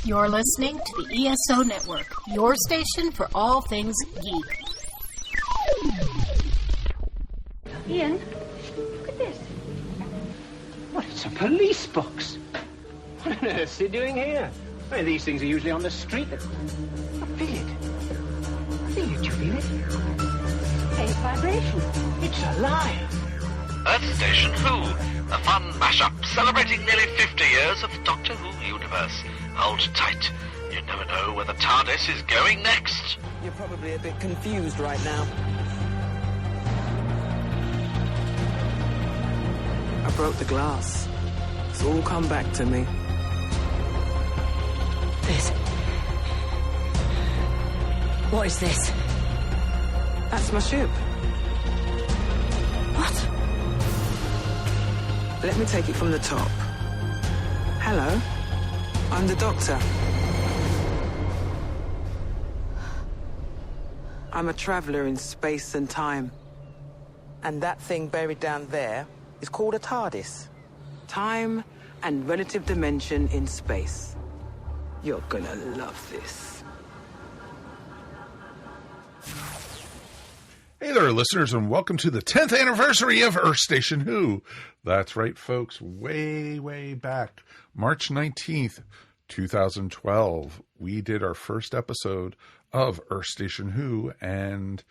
You're listening to the ESO Network, your station for all things geek. Ian, look at this. What, it's a police box. What on earth's it doing here? Well, these things are usually on the street. I feel it. I feel it. Do you feel it? Faint vibration. It's alive. Earth Station Who, a fun mashup celebrating nearly 50 years of the Doctor Who universe. Hold tight. You never know where the TARDIS is going next. You're probably a bit confused right now. I broke the glass. It's all come back to me. This. What is this? That's my ship. What? Let me take it from the top. Hello, I'm the Doctor. I'm a traveller in space and time. And that thing buried down there is called a TARDIS. Time and relative dimension in space. You're gonna love this. Hey there, listeners, and welcome to the 10th anniversary of Earth Station Who. That's right, folks. Way, way back, March 19th, 2012, we did our first episode of Earth Station Who, and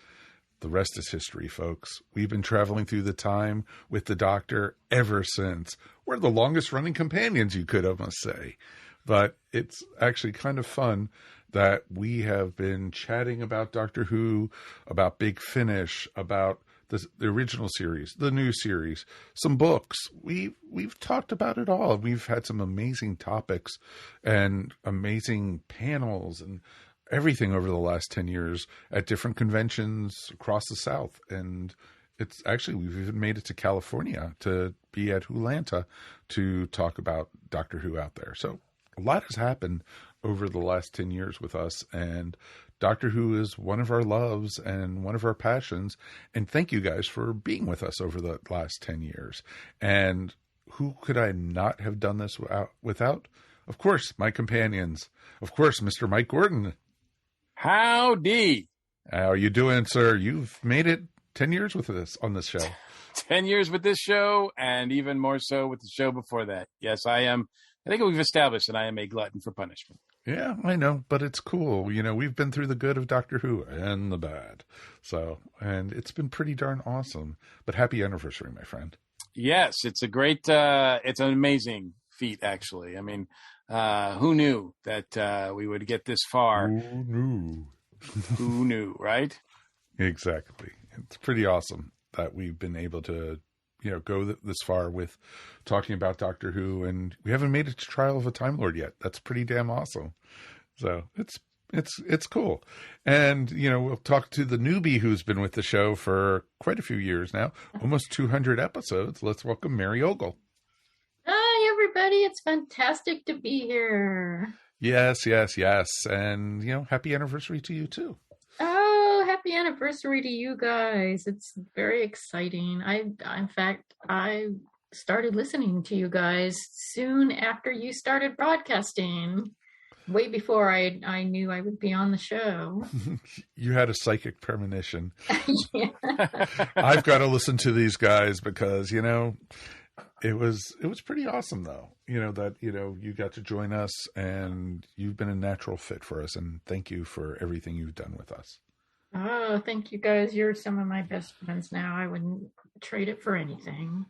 the rest is history, folks. We've been traveling through the time with the Doctor ever since. We're the longest-running companions, you could almost say. But it's actually kind of fun that we have been chatting about Doctor Who, about Big Finish, about the original series, the new series, some books. We've talked about it all. We've had some amazing topics and amazing panels and everything over the last 10 years at different conventions across the South. And it's actually, we've even made it to California to be at Wholanta to talk about Doctor Who out there. So a lot has happened over the last 10 years with us, and Doctor Who is one of our loves and one of our passions. And thank you guys for being with us over the last 10 years. And who could I not have done this without? Of course, my companions. Of course, Mr. Mike Gordon. Howdy. How are you doing, sir? You've made it 10 years with us on this show. 10 years with this show, and even more so with the show before that. Yes, I am. I think we've established that I am a glutton for punishment. Yeah, I know, but it's cool. You know, we've been through the good of Doctor Who and the bad. So, and it's been pretty darn awesome. But happy anniversary, my friend. Yes, it's a great, it's an amazing feat, actually. I mean, who knew that we would get this far? Who knew? Who knew, right? Exactly. It's pretty awesome that we've been able to, you know, go this far with talking about Doctor Who, and we haven't made it to Trial of a Time Lord yet. That's pretty damn awesome. So it's cool. And, you know, we'll talk to the newbie who's been with the show for quite a few years now, almost 200 episodes. Let's welcome Mary Ogle. Hi, everybody. It's fantastic to be here. Yes, yes, yes. And, you know, happy anniversary to you too. Oh, happy anniversary to you guys. It's very exciting. In fact, I started listening to you guys soon after you started broadcasting, way before I knew I would be on the show. You had a psychic premonition. Yeah. I've got to listen to these guys because, you know, it was pretty awesome though. You know, that, you know, you got to join us and you've been a natural fit for us, and thank you for everything you've done with us. Oh, thank you guys. You're some of my best friends now. I wouldn't trade it for anything.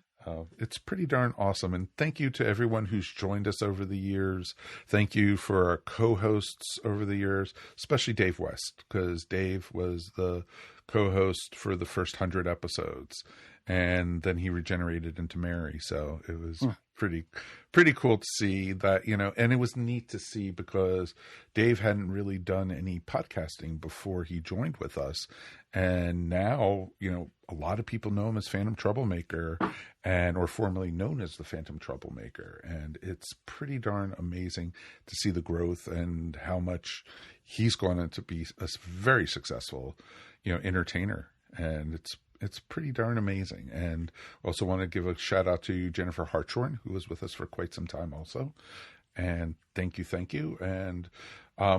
It's pretty darn awesome. And thank you to everyone who's joined us over the years. Thank you for our co-hosts over the years, especially Dave West, because Dave was the co-host for the first 100 episodes. And then he regenerated into Mary. So it was pretty cool to see that, you know, and it was neat to see because Dave hadn't really done any podcasting before he joined with us. And now, you know, a lot of people know him as Phantom Troublemaker, or formerly known as the Phantom Troublemaker. And it's pretty darn amazing to see the growth and how much he's gone on to be a very successful, you know, entertainer. And it's pretty darn amazing. And also want to give a shout out to Jennifer Hartshorn, who was with us for quite some time also. And thank you. And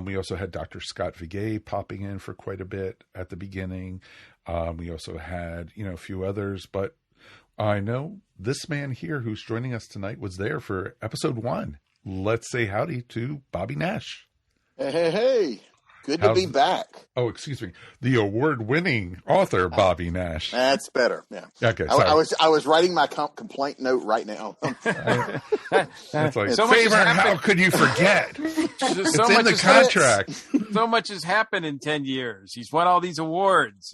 we also had Dr. Scott Vigay popping in for quite a bit at the beginning. We also had, a few others, but I know this man here who's joining us tonight was there for episode 1. Let's say howdy to Bobby Nash. Hey. Good to be back. Oh, excuse me. The award-winning author, Bobby Nash. That's better. Yeah. Okay. I was writing my complaint note right now. It's like, so much how could you forget? It's so in much the contract. So much has happened in 10 years. He's won all these awards.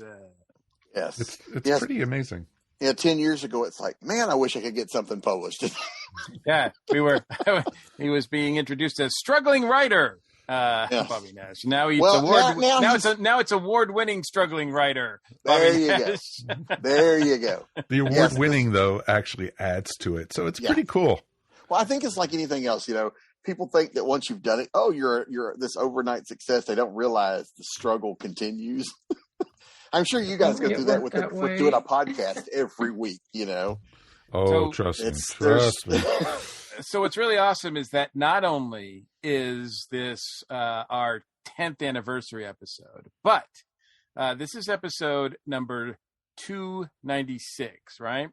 Yes. It's pretty amazing. Yeah, 10 years ago, it's like, man, I wish I could get something published. Yeah, he was being introduced as struggling writer. Bobby Nash. Now it's award-winning struggling writer. There you go. There you go. The award-winning though actually adds to it, so it's pretty cool. Well, I think it's like anything else. People think that once you've done it, you're this overnight success. They don't realize the struggle continues. I'm sure you guys go through that with doing a podcast every week. Oh, trust me. So what's really awesome is that not only is this our 10th anniversary episode, but this is episode number 296, right?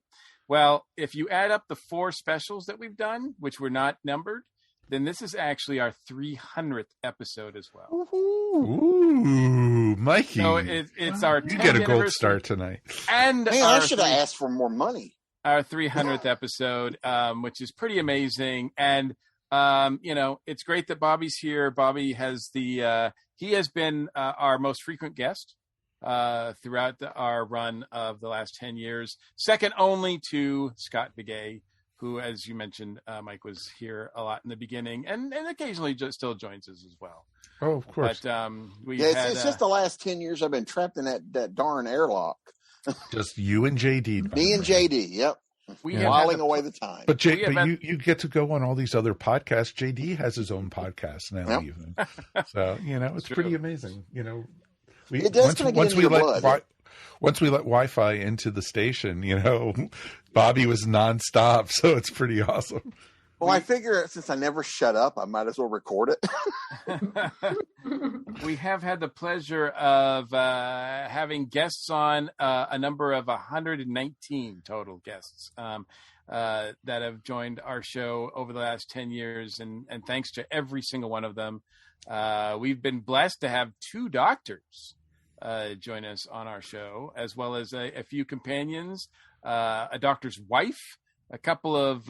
Well, if you add up the 4 specials that we've done, which were not numbered, then this is actually our 300th episode as well. Ooh, Mikey. So it's our 10th You get a gold star tonight. And I should have asked for more money. Our 300th episode, which is pretty amazing. And, it's great that Bobby's here. Bobby has he has been our most frequent guest throughout our run of the last 10 years, second only to Scott Vigay, who, as you mentioned, Mike, was here a lot in the beginning and occasionally still joins us as well. Oh, of course. But it's just the last 10 years I've been trapped in that darn airlock. Just you and JD. Me and JD, yep. Whiling away the time. But you get to go on all these other podcasts. JD has his own podcast now, even. So, it's pretty amazing. It does kind of get into your blood. Once we let Wi-Fi into the station, Bobby was nonstop, so it's pretty awesome. Well, I figure since I never shut up, I might as well record it. We have had the pleasure of having guests on, a number of 119 total guests that have joined our show over the last 10 years. And thanks to every single one of them. We've been blessed to have 2 doctors join us on our show, as well as a few companions, a doctor's wife, a couple of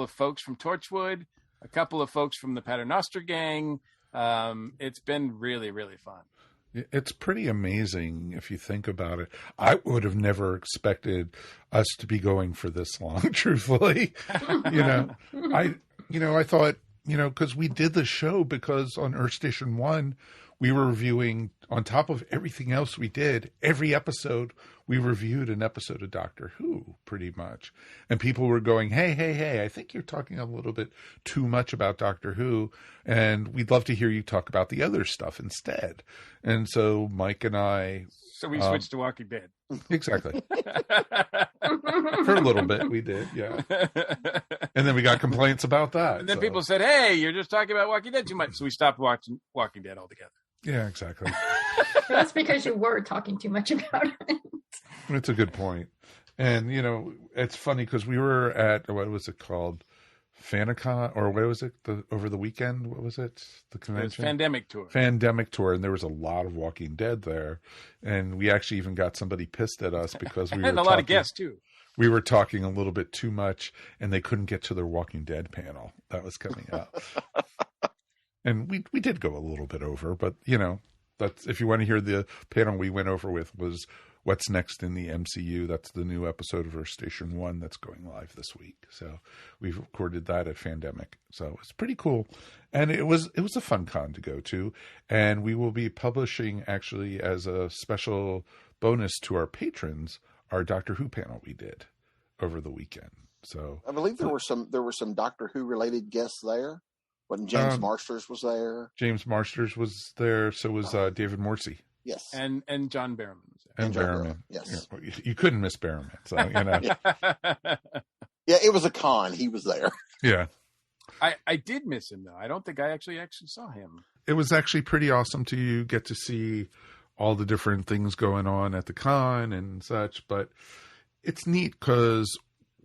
folks from Torchwood, a couple of folks from the Paternoster gang. It's been really, really fun. It's pretty amazing if you think about it. I would have never expected us to be going for this long, truthfully. I thought, because we did the show because on Earth Station 1, we were reviewing, on top of everything else we did, every episode, we reviewed an episode of Doctor Who, pretty much. And people were going, hey, I think you're talking a little bit too much about Doctor Who, and we'd love to hear you talk about the other stuff instead. And so Mike and I... So we switched to Walking Dead. Exactly. For a little bit, we did, yeah. And then we got complaints about that. And then people said, hey, you're just talking about Walking Dead too much. So we stopped watching Walking Dead altogether. Yeah, exactly. That's because you were talking too much about it. It's a good point. And, it's funny because we were at, what was it called? Fanicon, or what was it? Over the weekend? What was it? The convention? Fandemic Tour. And there was a lot of Walking Dead there. And we actually even got somebody pissed at us because we were a lot of guests, too. We were talking a little bit too much, and they couldn't get to their Walking Dead panel that was coming up. And we did go a little bit over, but, that's, if you want to hear the panel we went over with was What's Next in the MCU. That's the new episode of Earth Station 1 that's going live this week. So we've recorded that at Fandemic. So it's pretty cool. And it was a fun con to go to. And we will be publishing, actually, as a special bonus to our patrons, our Doctor Who panel we did over the weekend. So I believe there were some Doctor Who related guests there. When James Marsters was there. James Marsters was there. So was David Morrissey. Yes. And John Barrowman was there. And Barrowman. Yes. You couldn't miss Barrowman. So, Yeah, it was a con. He was there. Yeah. I did miss him, though. I don't think I actually saw him. It was actually pretty awesome to get to see all the different things going on at the con and such. But it's neat because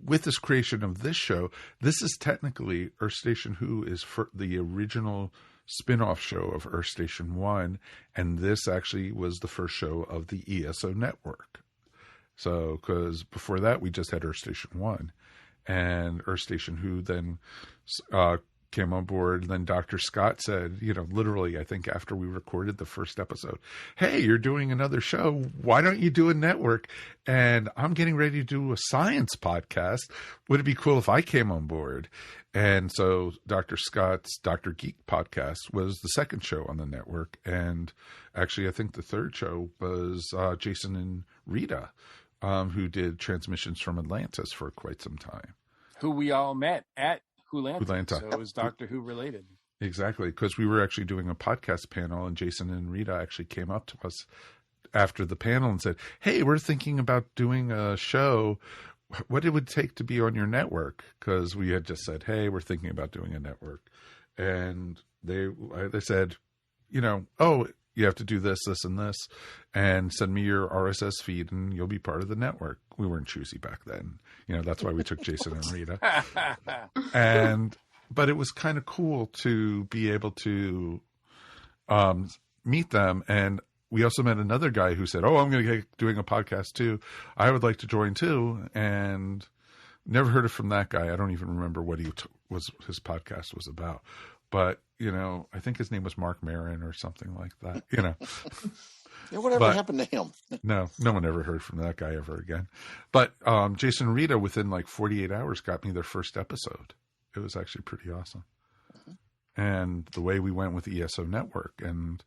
with this creation of this show, this is technically Earth Station Who is for the original spin-off show of Earth Station 1. And this actually was the first show of the ESO network. So, because before that, we just had Earth Station 1. And Earth Station Who then came on board. And then Dr. Scott said, literally, I think after we recorded the first episode, hey, you're doing another show. Why don't you do a network? And I'm getting ready to do a science podcast. Would it be cool if I came on board? And so Dr. Scott's Dr. Geek podcast was the second show on the network. And actually, I think the third show was Jason and Rita, who did Transmissions from Atlantis for quite some time. Who we all met at Wholanta. So it was Doctor Who related. Exactly, because we were actually doing a podcast panel, and Jason and Rita actually came up to us after the panel and said, hey, we're thinking about doing a show. What it would take to be on your network? Because we had just said, hey, we're thinking about doing a network. And they said, oh, you have to do this, this, and this, and send me your RSS feed, and you'll be part of the network. We weren't choosy back then. That's why we took Jason and Rita. But it was kind of cool to be able to meet them. And we also met another guy who said, oh, I'm going to get doing a podcast too. I would like to join too. And never heard from that guy. I don't even remember what his podcast was about. But, I think his name was Mark Marin or something like that, Yeah, whatever happened to him? No one ever heard from that guy ever again. But Jason and Rita, within like 48 hours, got me their first episode. It was actually pretty awesome. Mm-hmm. And the way we went with ESO Network. And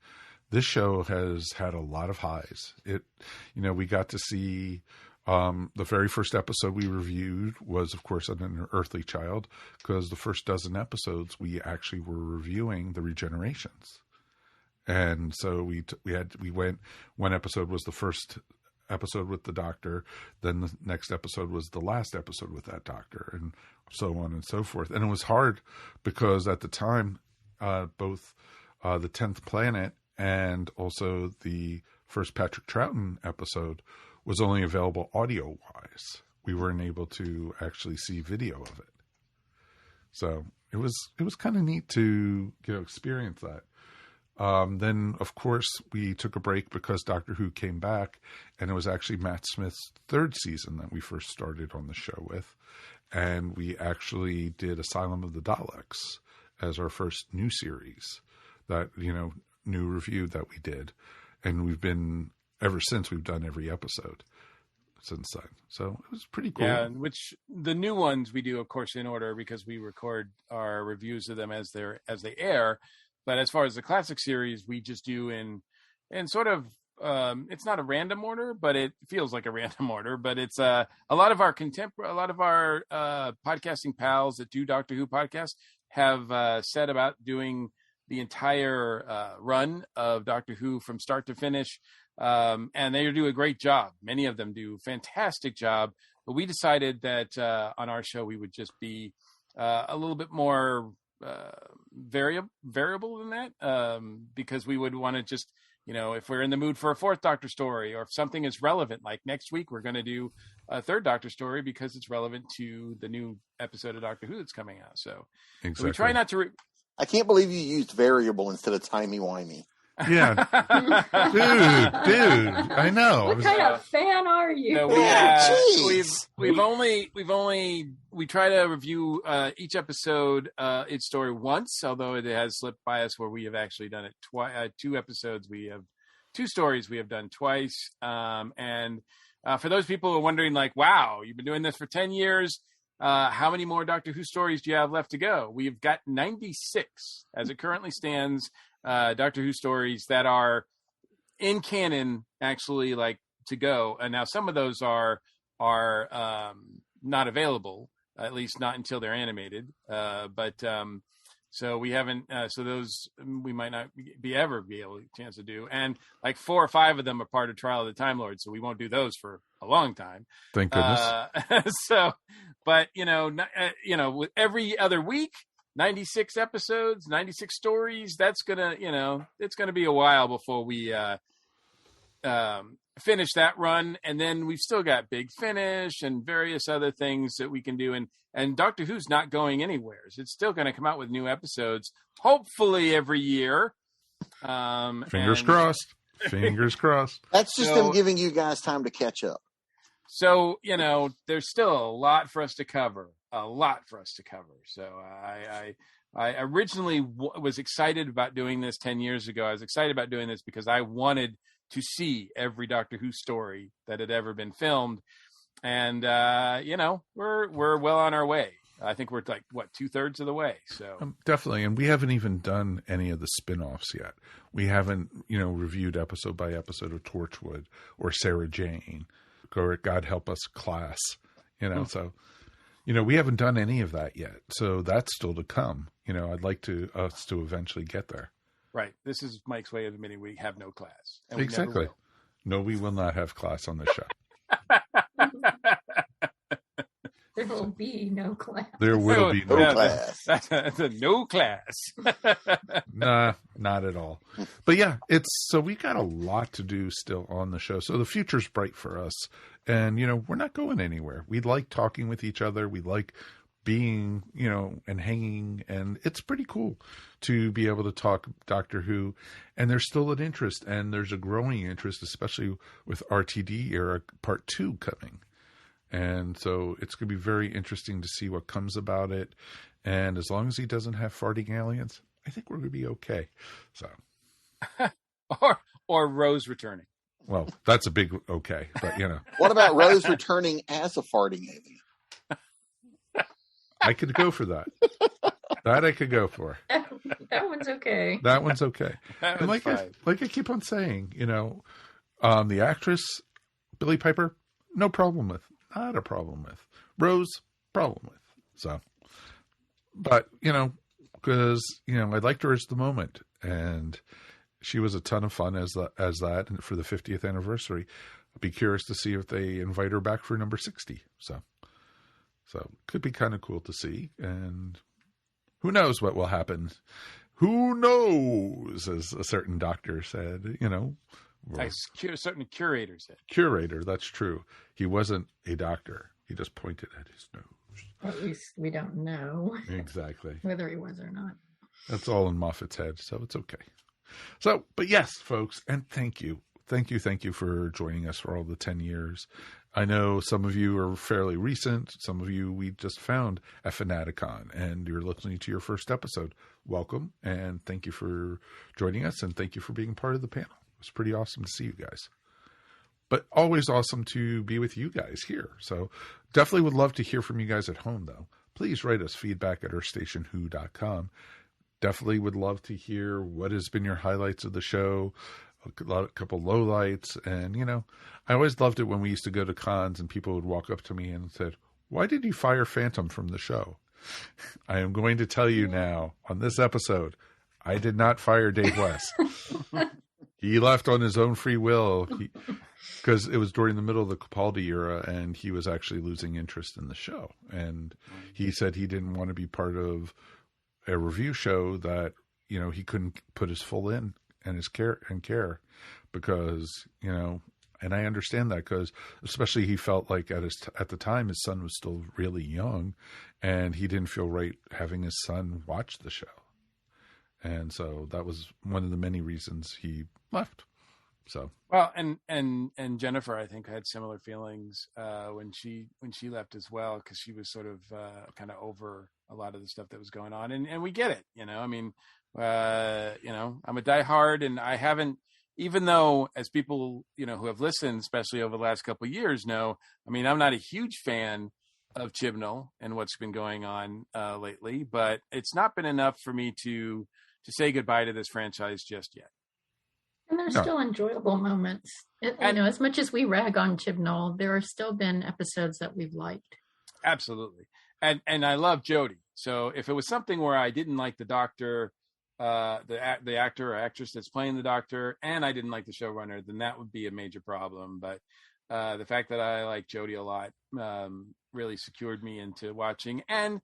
this show has had a lot of highs. We got to see... the very first episode we reviewed was, of course, An Earthly Child, because the first dozen episodes we actually were reviewing the regenerations. And so we went, one episode was the first episode with the doctor, then the next episode was the last episode with that doctor, and so on and so forth. And it was hard because at the time, both the 10th Planet and also the first Patrick Troughton episode was only available audio-wise. We weren't able to actually see video of it. So it was kind of neat to experience that. Then, of course, we took a break because Doctor Who came back, and it was actually Matt Smith's third season that we first started on the show with. And we actually did Asylum of the Daleks as our first new series, that, new review that we did. And we've been... ever since, we've done every episode since then. So it was pretty cool. Yeah, which the new ones we do, of course, in order because we record our reviews of them as they air. But as far as the classic series, we just do in sort of it's not a random order, but it feels like a random order. But it's a lot of our podcasting pals that do Doctor Who podcasts have said about doing the entire run of Doctor Who from start to finish. And they do a great job. Many of them do a fantastic job. But we decided that on our show, we would just be a little bit more variable than that, because we would want to just, if we're in the mood for a fourth Doctor story, or if something is relevant, like next week, we're going to do a third Doctor story because it's relevant to the new episode of Doctor Who that's coming out. So, exactly. So we try not to... I can't believe you used variable instead of timey-wimey. Yeah. dude, I know. What kind of fan are you? No, we try to review each episode, its story once, although it has slipped by us where we have actually done it twice. 2 episodes, we have 2 stories we have done twice. And for those people who are wondering, like, wow, you've been doing this for 10 years. How many more Doctor Who stories do you have left to go? We've got 96 as it currently stands. Doctor Who stories that are in canon, actually, like, to go. And now some of those are not available, at least not until they're animated. So we haven't, so those we might not be able a chance to do. And like 4 or 5 of them are part of Trial of the Time Lord. So we won't do those for a long time. Thank goodness. So, but with every other week, 96 episodes, 96 stories, that's gonna, it's going to be a while before we, finish that run. And then we've still got Big Finish and various other things that we can do. And Doctor Who's not going anywhere. It's still going to come out with new episodes, hopefully every year. Fingers crossed. Fingers crossed. That's just them giving you guys time to catch up. So, there's still a lot for us to cover. So I originally was excited about doing this 10 years ago. I was excited about doing this because I wanted to see every Doctor Who story that had ever been filmed. And, we're well on our way. I think we're like, 2/3 of the way. So definitely. And we haven't even done any of the spin-offs yet. We haven't, reviewed episode by episode of Torchwood or Sarah Jane or God Help Us Class, so, we haven't done any of that yet. So that's still to come. I'd like us to eventually get there. Right. This is Mike's way of admitting we have no class. And exactly. No, we will not have class on this show. There will be no class. There will be no class. That's a no class. Nah, not at all. But yeah, so we got a lot to do still on the show. So the future's bright for us. And, we're not going anywhere. We like talking with each other. We like being, and hanging. And it's pretty cool to be able to talk Doctor Who. And there's still an interest. And there's a growing interest, especially with RTD era Part 2 coming. And so it's going to be very interesting to see what comes about it. And as long as he doesn't have farting aliens, I think we're going to be okay. So, or Rose returning. Well, that's a big okay, but What about Rose returning as a farting alien? I could go for that. That I could go for. That one's okay. That one's okay. That And one's fine. like I keep on saying, the actress Billie Piper, no problem with. Not a problem with. Rose, problem with. So, but, because, I liked her as the moment. And she was a ton of fun as that. And for the 50th anniversary, I'd be curious to see if they invite her back for number 60. So could be kind of cool to see. And who knows what will happen. Who knows, as a certain doctor said, A certain curator said. Curator, that's true. He wasn't a doctor. He just pointed at his nose. At least we don't know. Exactly. Whether he was or not. That's all in Moffat's head, so it's okay. So, but yes, folks, and thank you. Thank you for joining us for all the 10 years. I know some of you are fairly recent. Some of you we just found at Fanaticon, and you're listening to your first episode. Welcome, and thank you for joining us, and thank you for being part of the panel. It's pretty awesome to see you guys. But always awesome to be with you guys here. So definitely would love to hear from you guys at home, though. Please write us feedback at earthstationwho.com. Definitely would love to hear what has been your highlights of the show, a couple lowlights. And, I always loved it when we used to go to cons and people would walk up to me and said, "Why did you fire Phantom from the show?" I am going to tell you now on this episode, I did not fire Dave West. He left on his own free will because it was during the middle of the Capaldi era and he was actually losing interest in the show. And he said he didn't want to be part of a review show that, he couldn't put his full in and his care because, and I understand that because especially he felt like at the time his son was still really young and he didn't feel right having his son watch the show. And so that was one of the many reasons he left. So well, and Jennifer, I think, had similar feelings when she left as well, because she was sort of kind of over a lot of the stuff that was going on, and we get it, I mean, I'm a diehard, and I haven't, even though as people who have listened, especially over the last couple of years, know, I mean, I'm not a huge fan of Chibnall and what's been going on lately, but it's not been enough for me to say goodbye to this franchise just yet. And there's still enjoyable moments. As much as we rag on Chibnall, there have still been episodes that we've liked. Absolutely. And I love Jodie. So if it was something where I didn't like the doctor, the actor or actress that's playing the doctor, and I didn't like the showrunner, then that would be a major problem. But the fact that I like Jodie a lot really secured me into watching. And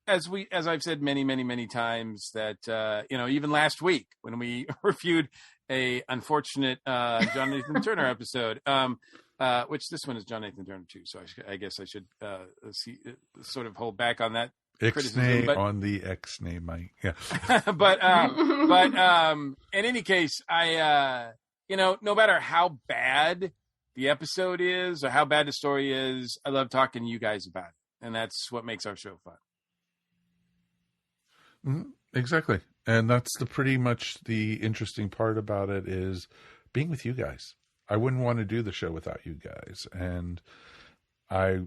as I've said many times, that even last week when we reviewed a unfortunate John Nathan Turner episode, which this one is John Nathan Turner too, so I guess I should sort of hold back on that criticism. But on the X-nay, Mike. Yeah. but in any case, I no matter how bad the episode is or how bad the story is, I love talking to you guys about it, and that's what makes our show fun. Exactly. And that's pretty much the interesting part about it, is being with you guys. I wouldn't want to do the show without you guys. And I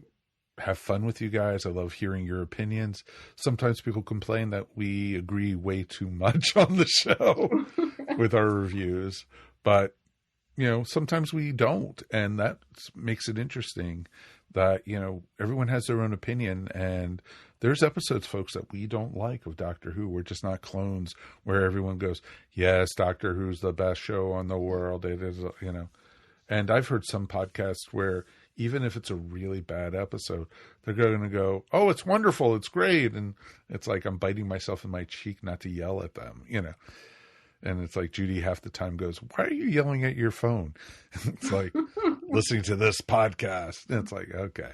have fun with you guys. I love hearing your opinions. Sometimes people complain that we agree way too much on the show with our reviews. But, sometimes we don't. And that makes it interesting that, everyone has their own opinion. And there's episodes, folks, that we don't like of Doctor Who. We're just not clones where everyone goes, yes, Doctor Who's the best show on the world. It is, And I've heard some podcasts where even if it's a really bad episode, they're going to go, oh, it's wonderful, it's great. And it's like I'm biting myself in my cheek not to yell at them, And it's like Judy half the time goes, why are you yelling at your phone? It's like, listening to this podcast. And it's like, okay.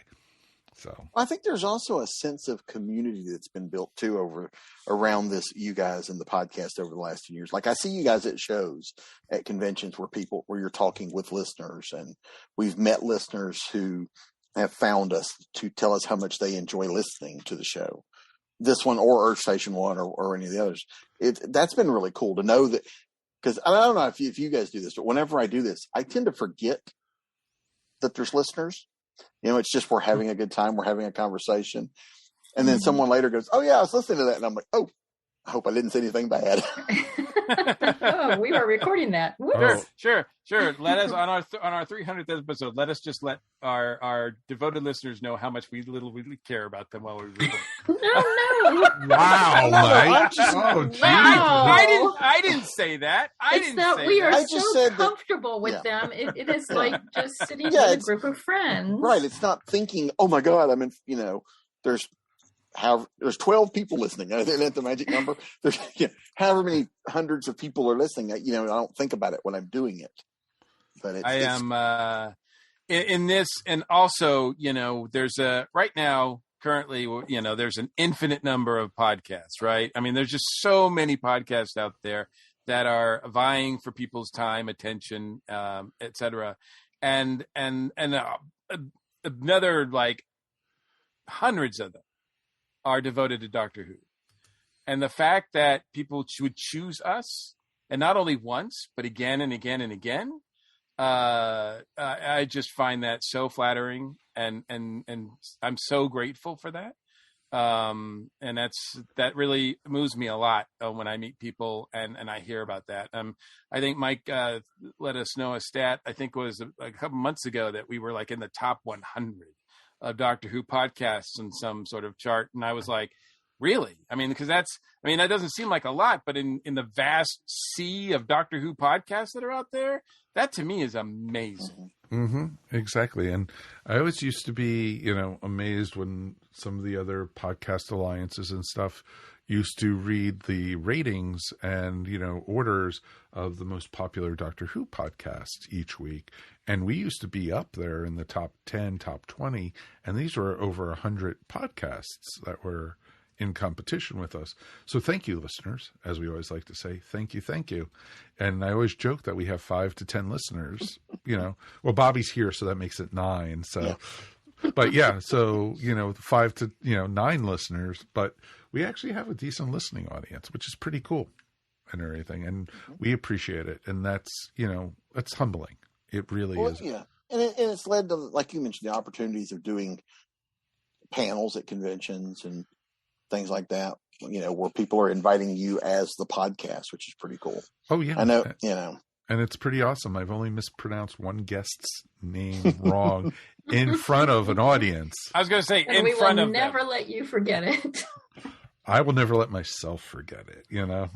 So I think there's also a sense of community that's been built too around this, you guys and the podcast over the last few years. Like I see you guys at shows, at conventions where you're talking with listeners, and we've met listeners who have found us to tell us how much they enjoy listening to the show. This one or Earth Station 1 or any of the others. That's been really cool to know that, because I don't know if you guys do this, but whenever I do this, I tend to forget that there's listeners. It's just we're having a good time. We're having a conversation. And then someone later goes, oh, yeah, I was listening to that. And I'm like, oh, I hope I didn't say anything bad. Oh, we were recording that. Sure. Let us, on our 300th episode, let us just let our devoted listeners know how much we really care about them while we record. No. Wow, Mike. I didn't say that. We are so comfortable with them. It is like just sitting with a group of friends. Right. It's not thinking, oh my God, there's 12 people listening. Isn't that the magic number? There's however many hundreds of people are listening. I don't think about it when I'm doing it. But I am in this, and also, there's right now currently, there's an infinite number of podcasts, right? I mean, there's just so many podcasts out there that are vying for people's time, attention, etc. And another like hundreds of them are devoted to Doctor Who. And the fact that people would choose us, and not only once, but again and again and again, I just find that so flattering, and I'm so grateful for that. And that really moves me a lot when I meet people and I hear about that. I think Mike let us know a stat, I think it was a couple months ago, that we were like in the top 100 of Doctor Who podcasts in some sort of chart. And I was like, really? I mean, because that doesn't seem like a lot, but in the vast sea of Doctor Who podcasts that are out there, that to me is amazing. Mm-hmm. Exactly. And I always used to be, amazed when some of the other podcast alliances and stuff used to read the ratings and, orders of the most popular Doctor Who podcasts each week. And we used to be up there in the top 10, top 20. And these were over 100 podcasts that were in competition with us. So thank you, listeners, as we always like to say. Thank you. And I always joke that we have 5 to 10 listeners, Well, Bobby's here, so that makes it 9. So, yeah. But yeah, so, 5 to, 9 listeners, but we actually have a decent listening audience, which is pretty cool and everything. And we appreciate it. And that's, that's humbling. It really is. Yeah. And it's led to, like you mentioned, the opportunities of doing panels at conventions and things like that, where people are inviting you as the podcast, which is pretty cool. Oh, yeah. I know, And it's pretty awesome. I've only mispronounced one guest's name wrong in front of an audience. I was going to say, and we will never let you forget it. I will never let myself forget it, you know,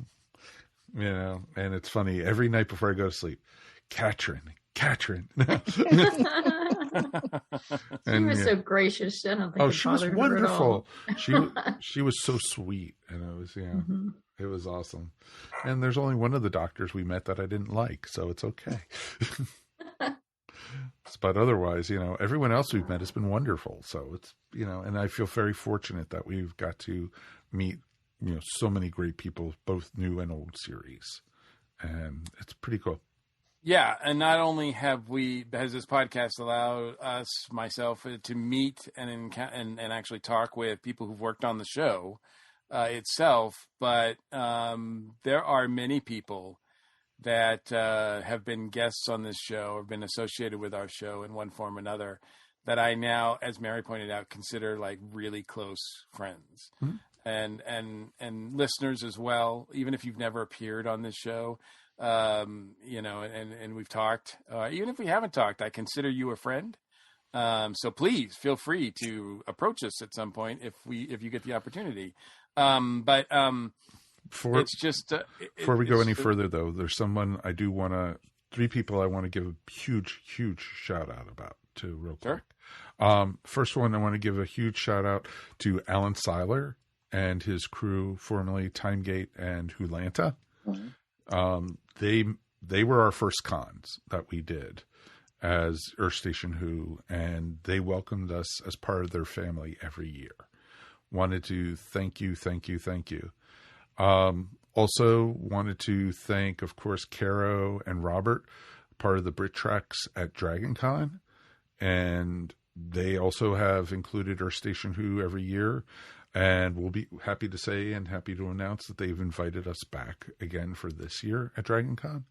and it's funny every night before I go to sleep, Katrin. She was so gracious. I don't think she was bothered her wonderful. at all. She was so sweet, and it was Mm-hmm. it was awesome. And there's only one of the doctors we met that I didn't like, so it's okay. But otherwise, everyone else we've met has been wonderful. So it's, and I feel very fortunate that we've got to meet, so many great people, both new and old series. And it's pretty cool. Yeah. And not only has this podcast allowed myself to meet and actually talk with people who've worked on the show itself, but there are many people that have been guests on this show or been associated with our show in one form or another that I now, as Mary pointed out, consider like really close friends. Mm-hmm. and listeners as well, even if you've never appeared on this show, and we've talked, even if we haven't talked, I consider you a friend. So please feel free to approach us at some point if you get the opportunity. Before we go any further, though, there's someone I do want to, 3 people I want to give a huge, huge shout out about to real quick. Sure. First one, I want to give a huge shout out to Alan Seiler and his crew, formerly Timegate and Wholanta. Mm-hmm. They were our first cons that we did as Earth Station Who, and they welcomed us as part of their family every year. Wanted to thank you. Also wanted to thank, of course, Caro and Robert, part of the Brit Treks at DragonCon. And they also have included Earth Station Who every year. And we'll be happy to say and happy to announce that they've invited us back again for this year at DragonCon.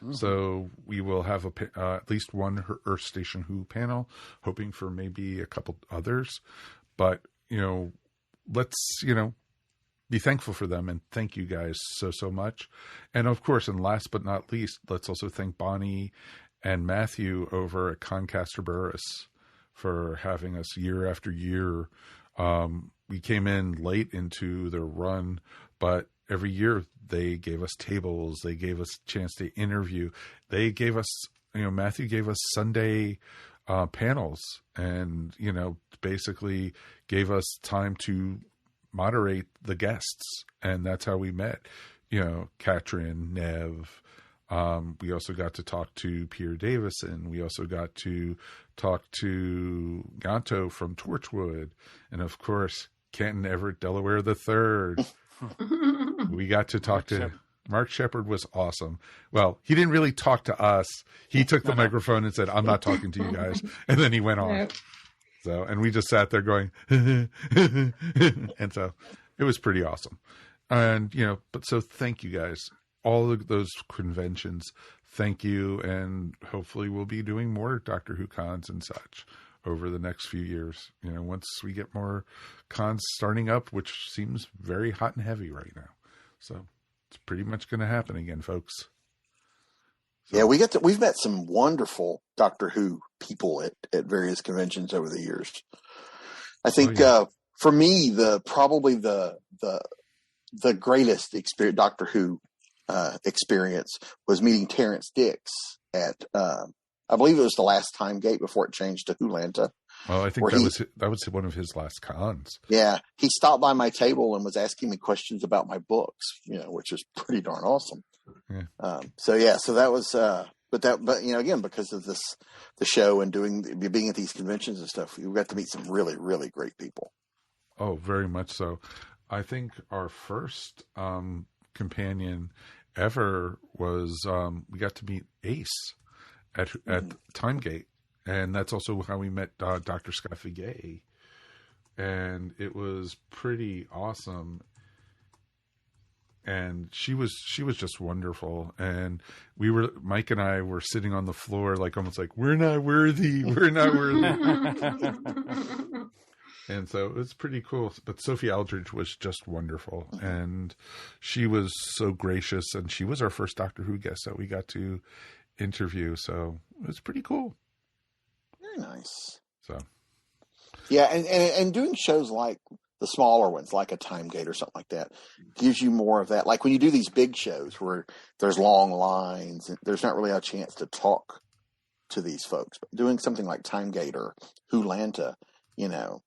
Mm-hmm. So we will have at least one Earth Station Who panel, hoping for maybe a couple others. But, let's, be thankful for them and thank you guys so much. And of course, and last but not least, let's also thank Bonnie and Matthew over at Concaster Burris for having us year after year. We came in late into their run, but every year they gave us tables. They gave us a chance to interview. They gave us, Matthew gave us Sunday panels and, basically gave us time to moderate the guests. And that's how we met, Katrin, Nev. We also got to talk to Pierre Davison. We also got to talk to Ganto from Torchwood. And of course, Canton Everett Delaware III. We got to talk to Mark Shepard. Was awesome. Well, he didn't really talk to us. He took the microphone and said, "I'm not talking to you guys." And then he went on. Yep. So, and we just sat there going, and so it was pretty awesome. And, but so thank you guys. All of those conventions, thank you. And hopefully we'll be doing more Doctor Who cons and such over the next few years. Once we get more cons starting up, which seems very hot and heavy right now. So it's pretty much going to happen again, folks. So. Yeah, we've met some wonderful Doctor Who people at various conventions over the years. I think for me, probably the greatest experience, Doctor Who experience was meeting Terrence Dix at I believe it was the last Timegate before it changed to Wholanta. Oh, I think that was one of his last cons. Yeah, he stopped by my table and was asking me questions about my books, which is pretty darn awesome. Yeah. So that was, but again, because of the show and being at these conventions and stuff, we got to meet some really, really great people. Oh, very much so. I think our first companion ever was we got to meet Ace at Timegate, and that's also how we met Dr. Scott Figuet, and it was pretty awesome. And she was just wonderful. And Mike and I were sitting on the floor, almost like, we're not worthy. And so it was pretty cool. But Sophie Aldridge was just wonderful. And she was so gracious. And she was our first Doctor Who guest that we got to interview. So it was pretty cool. Very nice. So. Yeah. And doing shows like The smaller ones, like a Time Gate or something like that, gives you more of that. Like when you do these big shows where there's long lines, and there's not really a chance to talk to these folks. But doing something like Time Gate or Hulanta, you know,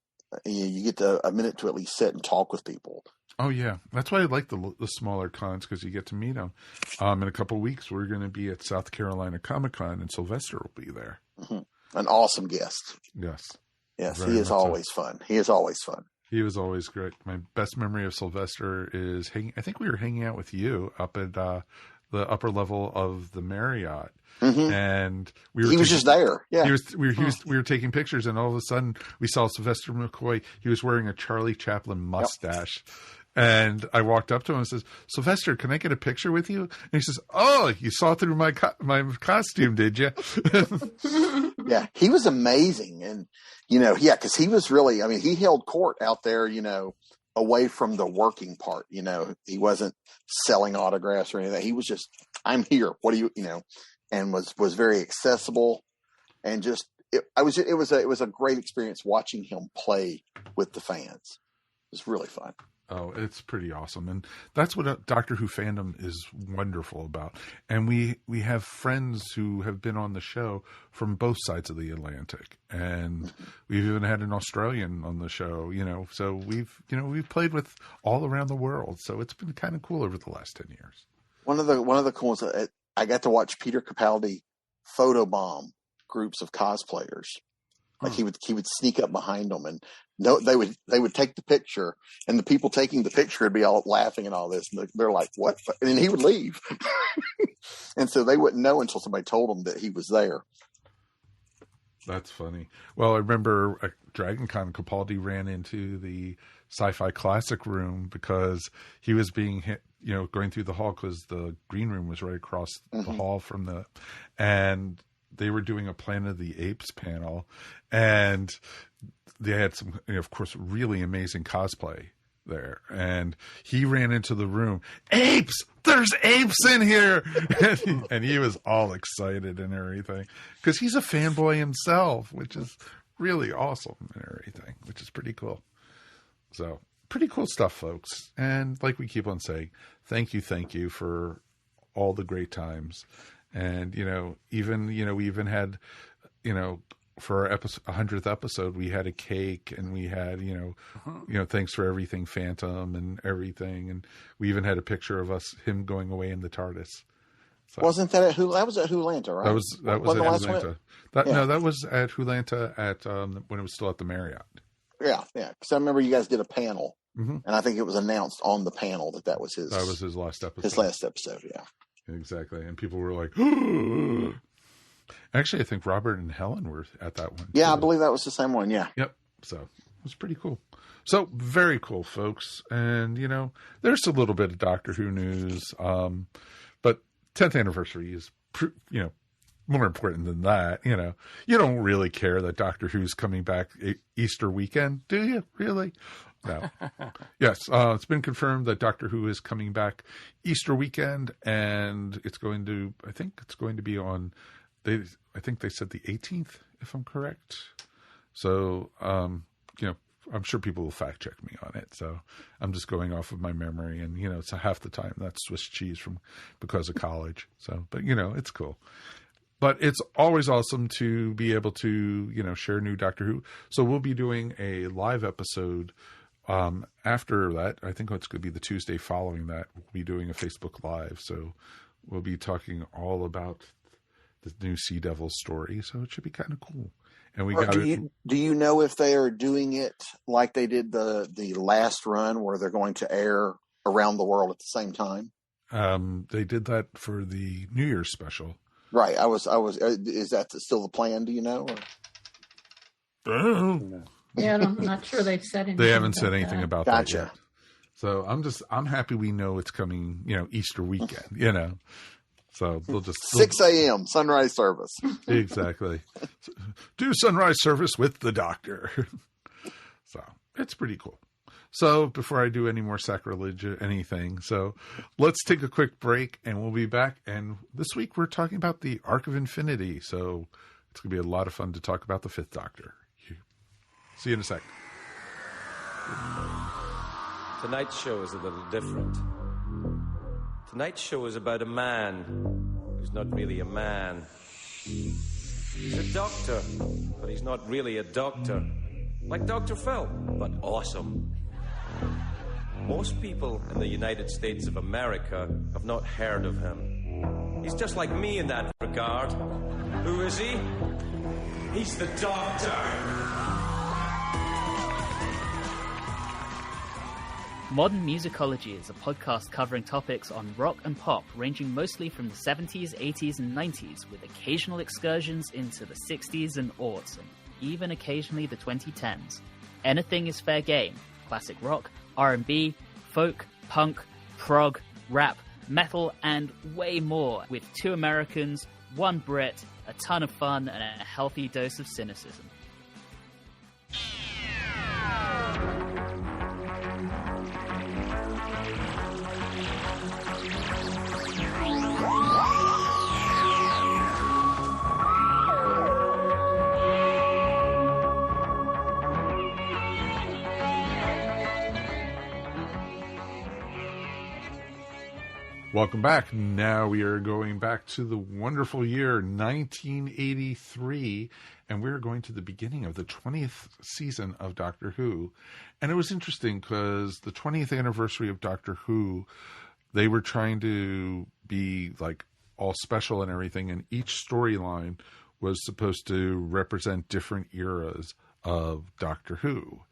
you get a minute to at least sit and talk with people. Oh yeah, that's why I like the smaller cons, because you get to meet them. In a couple of weeks, we're going to be at South Carolina Comic-Con, and Sylvester will be there. Mm-hmm. An awesome guest. Yes, he is always fun. He is always fun. He was always great. My best memory of Sylvester is I think we were hanging out with you up at the upper level of the Marriott. Mm-hmm. And he was just there. Yeah, we were taking pictures, and all of a sudden we saw Sylvester McCoy. He was wearing a Charlie Chaplin mustache. Yep. And I walked up to him and says, "Sylvester, can I get a picture with you?" And he says, "Oh, you saw through my costume, did you?" Yeah, he was amazing. And, you know, because he was really, I mean, he held court out there, you know, away from the working part. You know, he wasn't selling autographs or anything. He was just, "I'm here. What do you know?" And was very accessible, and just it was a great experience watching him play with the fans. It was really fun. Oh, it's pretty awesome. And that's what Doctor Who fandom is wonderful about. And we have friends who have been on the show from both sides of the Atlantic. And we've even had an Australian on the show, you know. So we've played with all around the world. So it's been kind of cool over the last 10 years. One of the cool ones, I got to watch Peter Capaldi photobomb groups of cosplayers. Like he would sneak up behind them, and they would take the picture, and the people taking the picture would be all laughing and all this. And they're like, "What?" And then he would leave, and so they wouldn't know until somebody told them that he was there. That's funny. Well, I remember at Dragon Con, Capaldi ran into the Sci-Fi Classic room because he was being hit, you know, going through the hall because the green room was right across the hall from and they were doing a Planet of the Apes panel, and they had some, you know, of course, really amazing cosplay there. And he ran into the room, "Apes! There's apes in here!" and he was all excited and everything because he's a fanboy himself, which is really awesome and everything, which is pretty cool. So pretty cool stuff, folks. And like we keep on saying, thank you for all the great times. And, you know, we even had, you know, for our 100th episode, we had a cake, and we had, you know, thanks for everything, Phantom, and everything. And we even had a picture of him going away in the TARDIS. So, wasn't that that was at Hulanta, right? That was at Hulanta. That was at Hulanta when it was still at the Marriott. Yeah. Because I remember you guys did a panel, and I think it was announced on the panel that was his. That was his last episode. His last episode, yeah. Exactly. And people were like, actually, I think Robert and Helen were at that one. Yeah, too. I believe that was the same one. Yeah. Yep. So it was pretty cool. So very cool, folks. And, you know, there's a little bit of Doctor Who news. But 10th anniversary is, you know, more important than that. You know, you don't really care that Doctor Who's coming back Easter weekend, do you? Really? No. Yes, it's been confirmed that Doctor Who is coming back Easter weekend, and I think it's going to be on, I think they said the 18th, if I'm correct. So, you know, I'm sure people will fact check me on it. So I'm just going off of my memory, and, you know, it's half the time that's Swiss cheese because of college. So, but, you know, it's cool. But it's always awesome to be able to, you know, share new Doctor Who. So we'll be doing a live episode after that. I think it's going to be the Tuesday following that. We'll be doing a Facebook Live. So we'll be talking all about the new Sea Devil story. So it should be kind of cool. And do you know if they are doing it like they did the last run, where they're going to air around the world at the same time? They did that for the New Year's special. Right. I was. Is that still the plan? Do you know? Yeah, I'm not sure they've said anything. They haven't said anything about that yet. So I'm happy we know it's coming, you know, Easter weekend, you know. So they'll just 6 a.m. sunrise service. Exactly. Do sunrise service with the Doctor. So it's pretty cool. So before I do any more sacrilege or anything, so let's take a quick break, and we'll be back. And this week we're talking about the Arc of Infinity. So it's going to be a lot of fun to talk about the Fifth Doctor. See you in a sec. Tonight's show is a little different. Tonight's show is about a man who's not really a man. He's a doctor, but he's not really a doctor. Like Dr. Phil, but awesome. Most people in the United States of America have not heard of him. He's just like me in that regard. Who is he? He's the Doctor. Modern Musicology is a podcast covering topics on rock and pop, ranging mostly from the 70s, 80s, and 90s, with occasional excursions into the 60s and aughts, and even occasionally the 2010s. Anything is fair game. Classic rock, R&B, folk, punk, prog, rap, metal, and way more, with 2 Americans, 1 Brit, a ton of fun, and a healthy dose of cynicism. Welcome back. Now we are going back to the wonderful year 1983, and we're going to the beginning of the 20th season of Doctor Who. And it was interesting because the 20th anniversary of Doctor Who, they were trying to be like all special and everything, and each storyline was supposed to represent different eras of Doctor Who.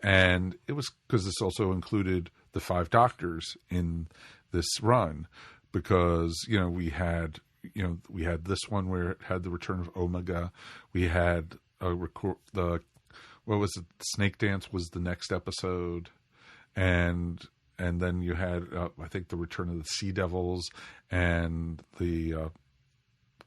And it was because this also included the 5 Doctors in this run, because we had this one where it had the return of Omega. We had Snake Dance was the next episode, and then you had I think the return of the Sea Devils, and the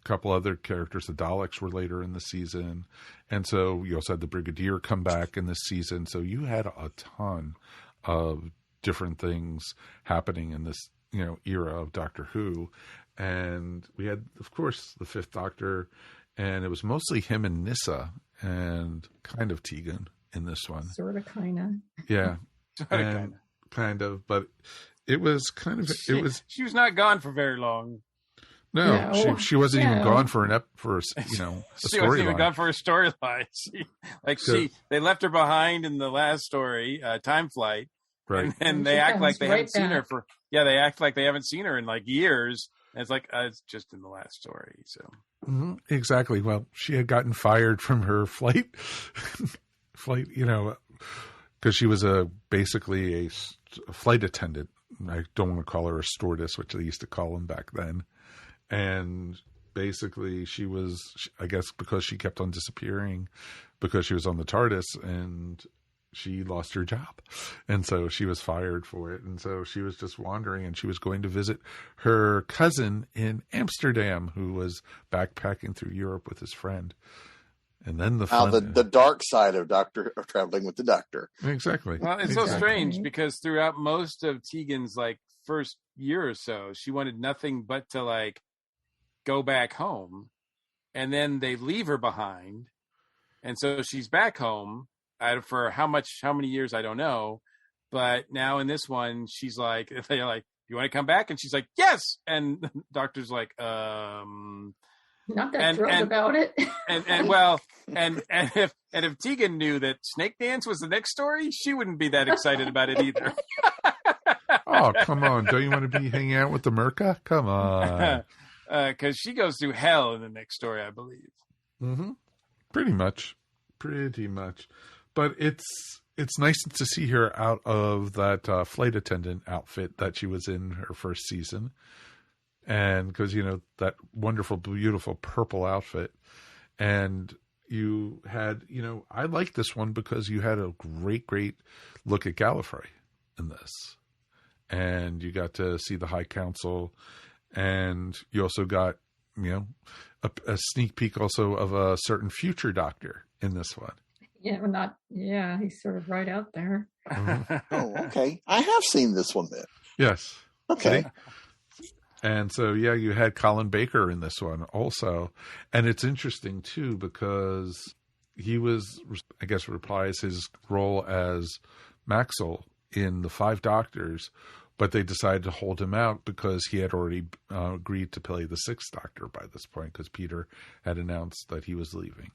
couple other characters. The Daleks were later in the season, and so you also had the Brigadier come back in this season. So you had a ton of different things happening in this era of Doctor Who. And we had, of course, the 5th Doctor, and it was mostly him and Nyssa and kind of Tegan in this one. Sort of, kind of. Yeah. Kind of, but it was kind of, she was not gone for very long. No, she wasn't even gone for a she wasn't even gone for a storyline. They left her behind in the last story, Time Flight. Right. And they act like they haven't seen her they act like they haven't seen her in like years. And it's like, it's just in the last story. So Exactly. Well, she had gotten fired from her flight, because she was basically a flight attendant. I don't want to call her a stewardess, which they used to call them back then. And basically she was, I guess, because she kept on disappearing because she was on the TARDIS, and she lost her job. And so she was fired for it. And so she was just wandering, and she was going to visit her cousin in Amsterdam, who was backpacking through Europe with his friend. And then the dark side of traveling with the Doctor. Exactly. Well, it's so strange because throughout most of Tegan's first year or so, she wanted nothing but to go back home, and then they leave her behind. And so she's back home for how many years, I don't know. But now in this one, she's like, they're like, you want to come back? And she's like, yes. And the Doctor's like, not that thrilled about it. and if Tegan knew that Snake Dance was the next story, she wouldn't be that excited about it either. Oh, come on. Don't you want to be hanging out with the Merca? Come on. Because she goes through hell in the next story, I believe. Mm-hmm. Pretty much. But it's nice to see her out of that flight attendant outfit that she was in her first season. And because, that wonderful, beautiful purple outfit. And you had, I like this one because you had a great look at Gallifrey in this. And you got to see the High Council. And you also got, a sneak peek also of a certain future Doctor in this one. Yeah, he's sort of right out there. Mm-hmm. Oh, okay. I have seen this one then. Yes. Okay. And so, you had Colin Baker in this one also. And it's interesting, too, because he was, I guess, reprised his role as Maxwell in the Five Doctors, but they decided to hold him out because he had already agreed to play the Sixth Doctor by this point, because Peter had announced that he was leaving.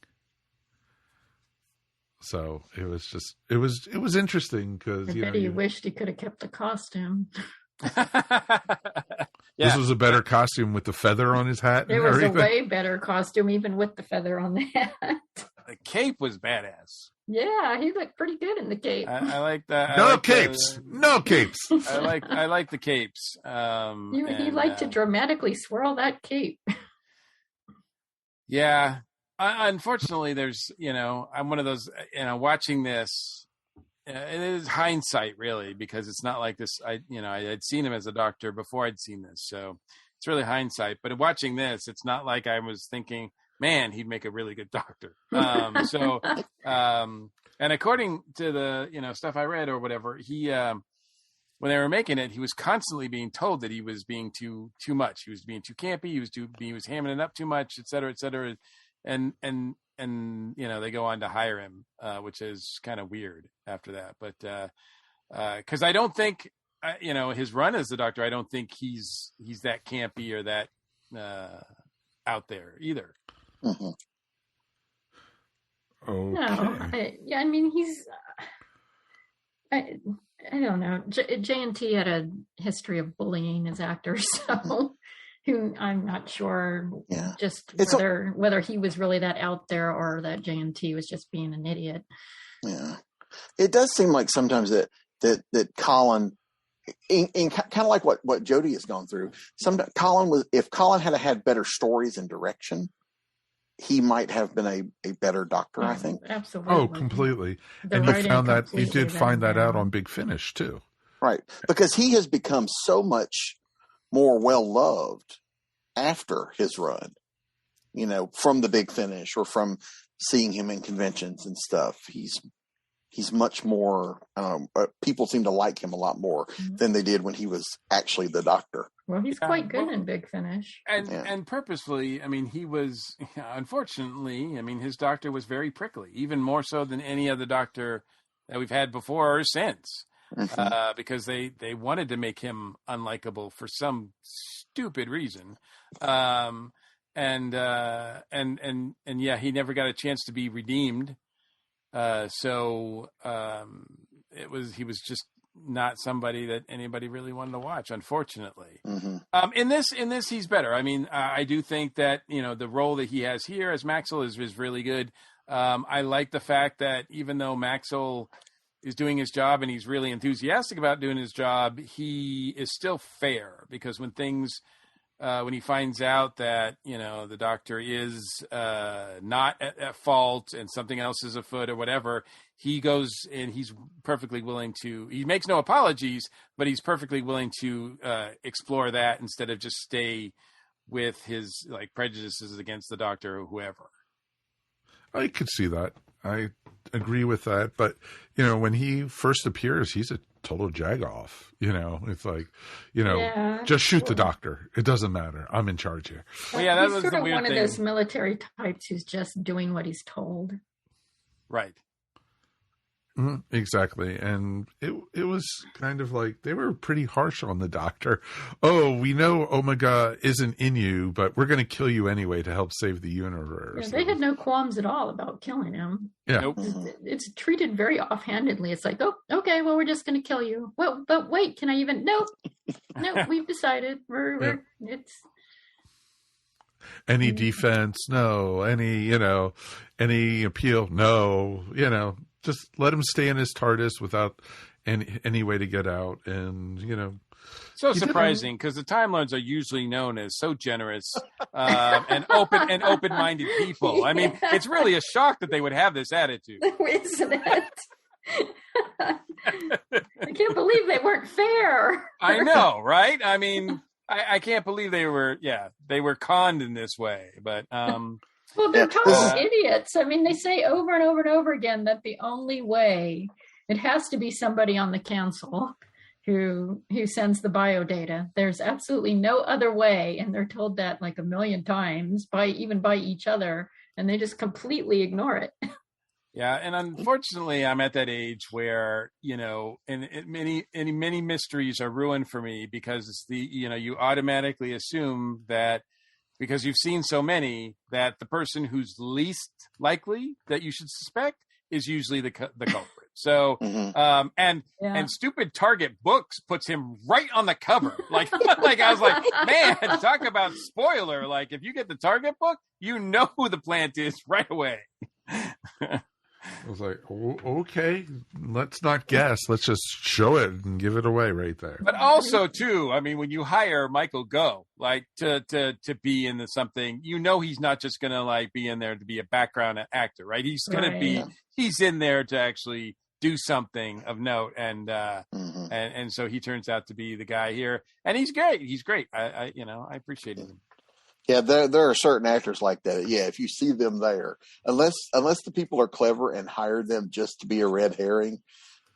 So it was interesting because I bet he wished he could have kept the costume. This was a better costume with the feather on his hat. It was a way better costume, even with the feather on the hat. The cape was badass. Yeah, he looked pretty good in the cape. I like that. No capes. I like the capes. He liked to dramatically swirl that cape. Yeah. Unfortunately, there's, I'm one of those, watching this, it is hindsight really, because it's not like this. I'd seen him as a doctor before I'd seen this. So it's really hindsight, but watching this, it's not like I was thinking, man, he'd make a really good doctor. And according to the, stuff I read or whatever, he, when they were making it, he was constantly being told that he was being too much. He was being too campy. He was hamming it up too much, et cetera, et cetera. And they go on to hire him, which is kind of weird after that. But because I don't think, his run as the Doctor, I don't think he's that campy or that out there either. Mm-hmm. Okay. No, I mean, he's. I don't know. J&T had a history of bullying his actors, so. Who I'm not sure just whether he was really that out there or that J&T was just being an idiot. Yeah. It does seem like sometimes that Colin, in kind of like what Jodie has gone through, if Colin had better stories and direction, he might have been a better doctor, I think. Absolutely. Oh, completely. And you did find that out on Big Finish too. Right. Because he has become so much more well-loved after his run, from the Big Finish or from seeing him in conventions and stuff. He's much more, people seem to like him a lot more than they did when he was actually the Doctor. Well, he's quite good in Big Finish. And purposefully, he was, unfortunately, his Doctor was very prickly, even more so than any other Doctor that we've had before or since. Mm-hmm. Because they wanted to make him unlikable for some stupid reason, and he never got a chance to be redeemed. So he was just not somebody that anybody really wanted to watch, unfortunately. Mm-hmm. In this, he's better. I do think that the role that he has here as Maxwell is really good. I like the fact that even though Maxwell is doing his job and he's really enthusiastic about doing his job, he is still fair, because when he finds out that, the Doctor is not at fault and something else is afoot or whatever, he goes and he's perfectly willing to, he makes no apologies, but he's perfectly willing to explore that instead of just stay with his prejudices against the Doctor or whoever. I could see that. I agree with that. But, when he first appears, he's a total jagoff. It's like, just shoot the Doctor. It doesn't matter. I'm in charge here. Well, yeah, that he's was sort the of weird one thing. of those military types who's just doing what he's told. Right. Mm-hmm, exactly. And it was kind of like they were pretty harsh on the Doctor. Oh, we know Omega isn't in you, but we're going to kill you anyway to help save the universe. Yeah, they had no qualms at all about killing him. Yeah. Nope. It's treated very offhandedly. It's like, oh, okay, well, we're just going to kill you. Well, but wait, can I even? Nope. No, we've decided. It's. Any defense? No. Any appeal? No. Just let him stay in his TARDIS without any way to get out. And, So surprising, because the Time Lords are usually known as so generous and open-minded people. It's really a shock that they would have this attitude. Isn't it? I can't believe they weren't fair. I know, right? I can't believe they were conned in this way, but well, they're total idiots. They say over and over and over again that the only way, it has to be somebody on the council who sends the biodata. There's absolutely no other way, and they're told that like a million times by each other, and they just completely ignore it. Yeah, and unfortunately, I'm at that age where, and many mysteries are ruined for me because it's you automatically assume that because you've seen so many that the person who's least likely that you should suspect is usually the culprit. So, and stupid Target Books puts him right on the cover. Like I was like, man, talk about spoiler. Like if you get the Target book, you know who the plant is right away. I was like, okay, let's not guess. Let's just show it and give it away right there. But also, too, I mean, when you hire Michael Gough, like to be in something, he's not just going to like be in there to be a background actor, right? He's going to be, he's in there to actually do something of note. And so he turns out to be the guy here. And he's great. He's great. I appreciate him. Yeah, there are certain actors like that. Yeah, if you see them there, unless the people are clever and hire them just to be a red herring,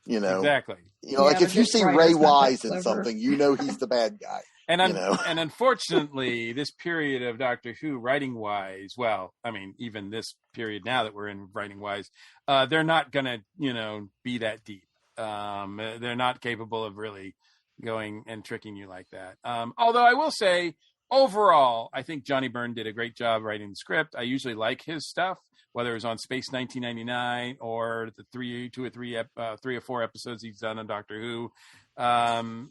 exactly. Like if you see Ray Wise in something, he's the bad guy. And unfortunately, this period of Doctor Who writing wise, well, I mean, even this period now that we're in writing wise, they're not going to be that deep. They're not capable of really going and tricking you like that. Although I will say, overall, I think Johnny Byrne did a great job writing the script. I usually like his stuff, whether it was on Space 1999 or the 3 or 4 episodes he's done on Doctor Who.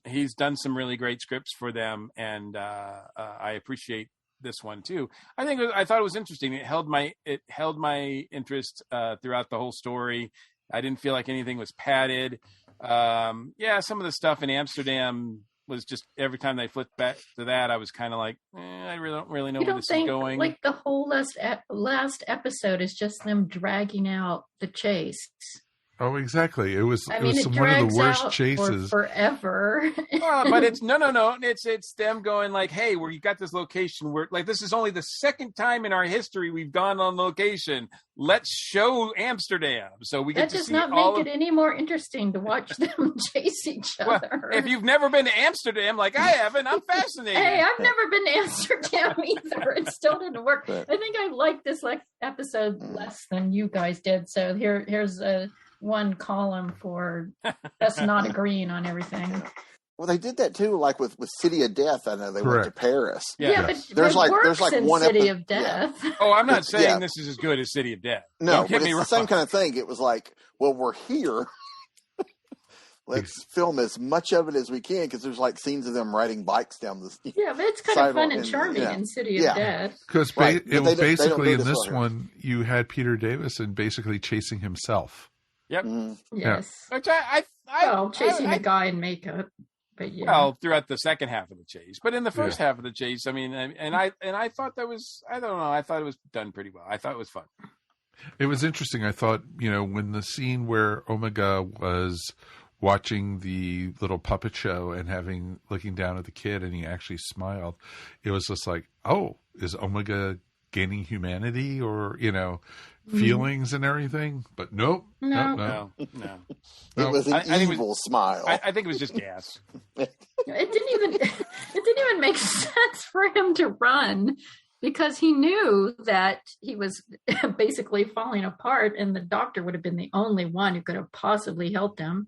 He's done some really great scripts for them, and I appreciate this one too. I thought it was interesting. It held my interest throughout the whole story. I didn't feel like anything was padded. Some of the stuff in Amsterdam was just every time they flipped back to that, I was kind of like, I really don't really know where this is going. Like the whole last episode is just them dragging out the chase. Oh, exactly. It was one of the worst chases forever. But it's no. It's them going like, hey, you got this location where like this is only the second time in our history we've gone on location. Let's show Amsterdam. So we get to see that does not make it any more interesting to watch them chase each other. If you've never been to Amsterdam, like I haven't, I'm fascinated. Hey, I've never been to Amsterdam either. It still didn't work. I think I liked this episode less than you guys did. So here's one column for us not agreeing on everything. Well, they did that too, like with City of Death. I know they went to Paris. Yeah, but there's like one City of Death. Yeah. Oh, I'm not saying this is as good as City of Death. No, but it's the same kind of thing. It was like, well, we're here. Let's film as much of it as we can because there's like scenes of them riding bikes down the. Yeah, but it's kind of fun and charming in City of Death. Because basically in this one, you had Peter Davison basically chasing himself. Yep. Yes. Which chasing the guy in makeup. But well, throughout the second half of the chase, but in the first half of the chase, I mean, and I thought that was, I don't know, I thought it was done pretty well. I thought it was fun. It was interesting. I thought, when the scene where Omega was watching the little puppet show and looking down at the kid, and he actually smiled, it was just like, oh, is Omega gaining humanity or feelings and everying? But nope. No. It was an evil smile. I think it was just gas. It didn't even make sense for him to run because he knew that he was basically falling apart and the doctor would have been the only one who could have possibly helped him.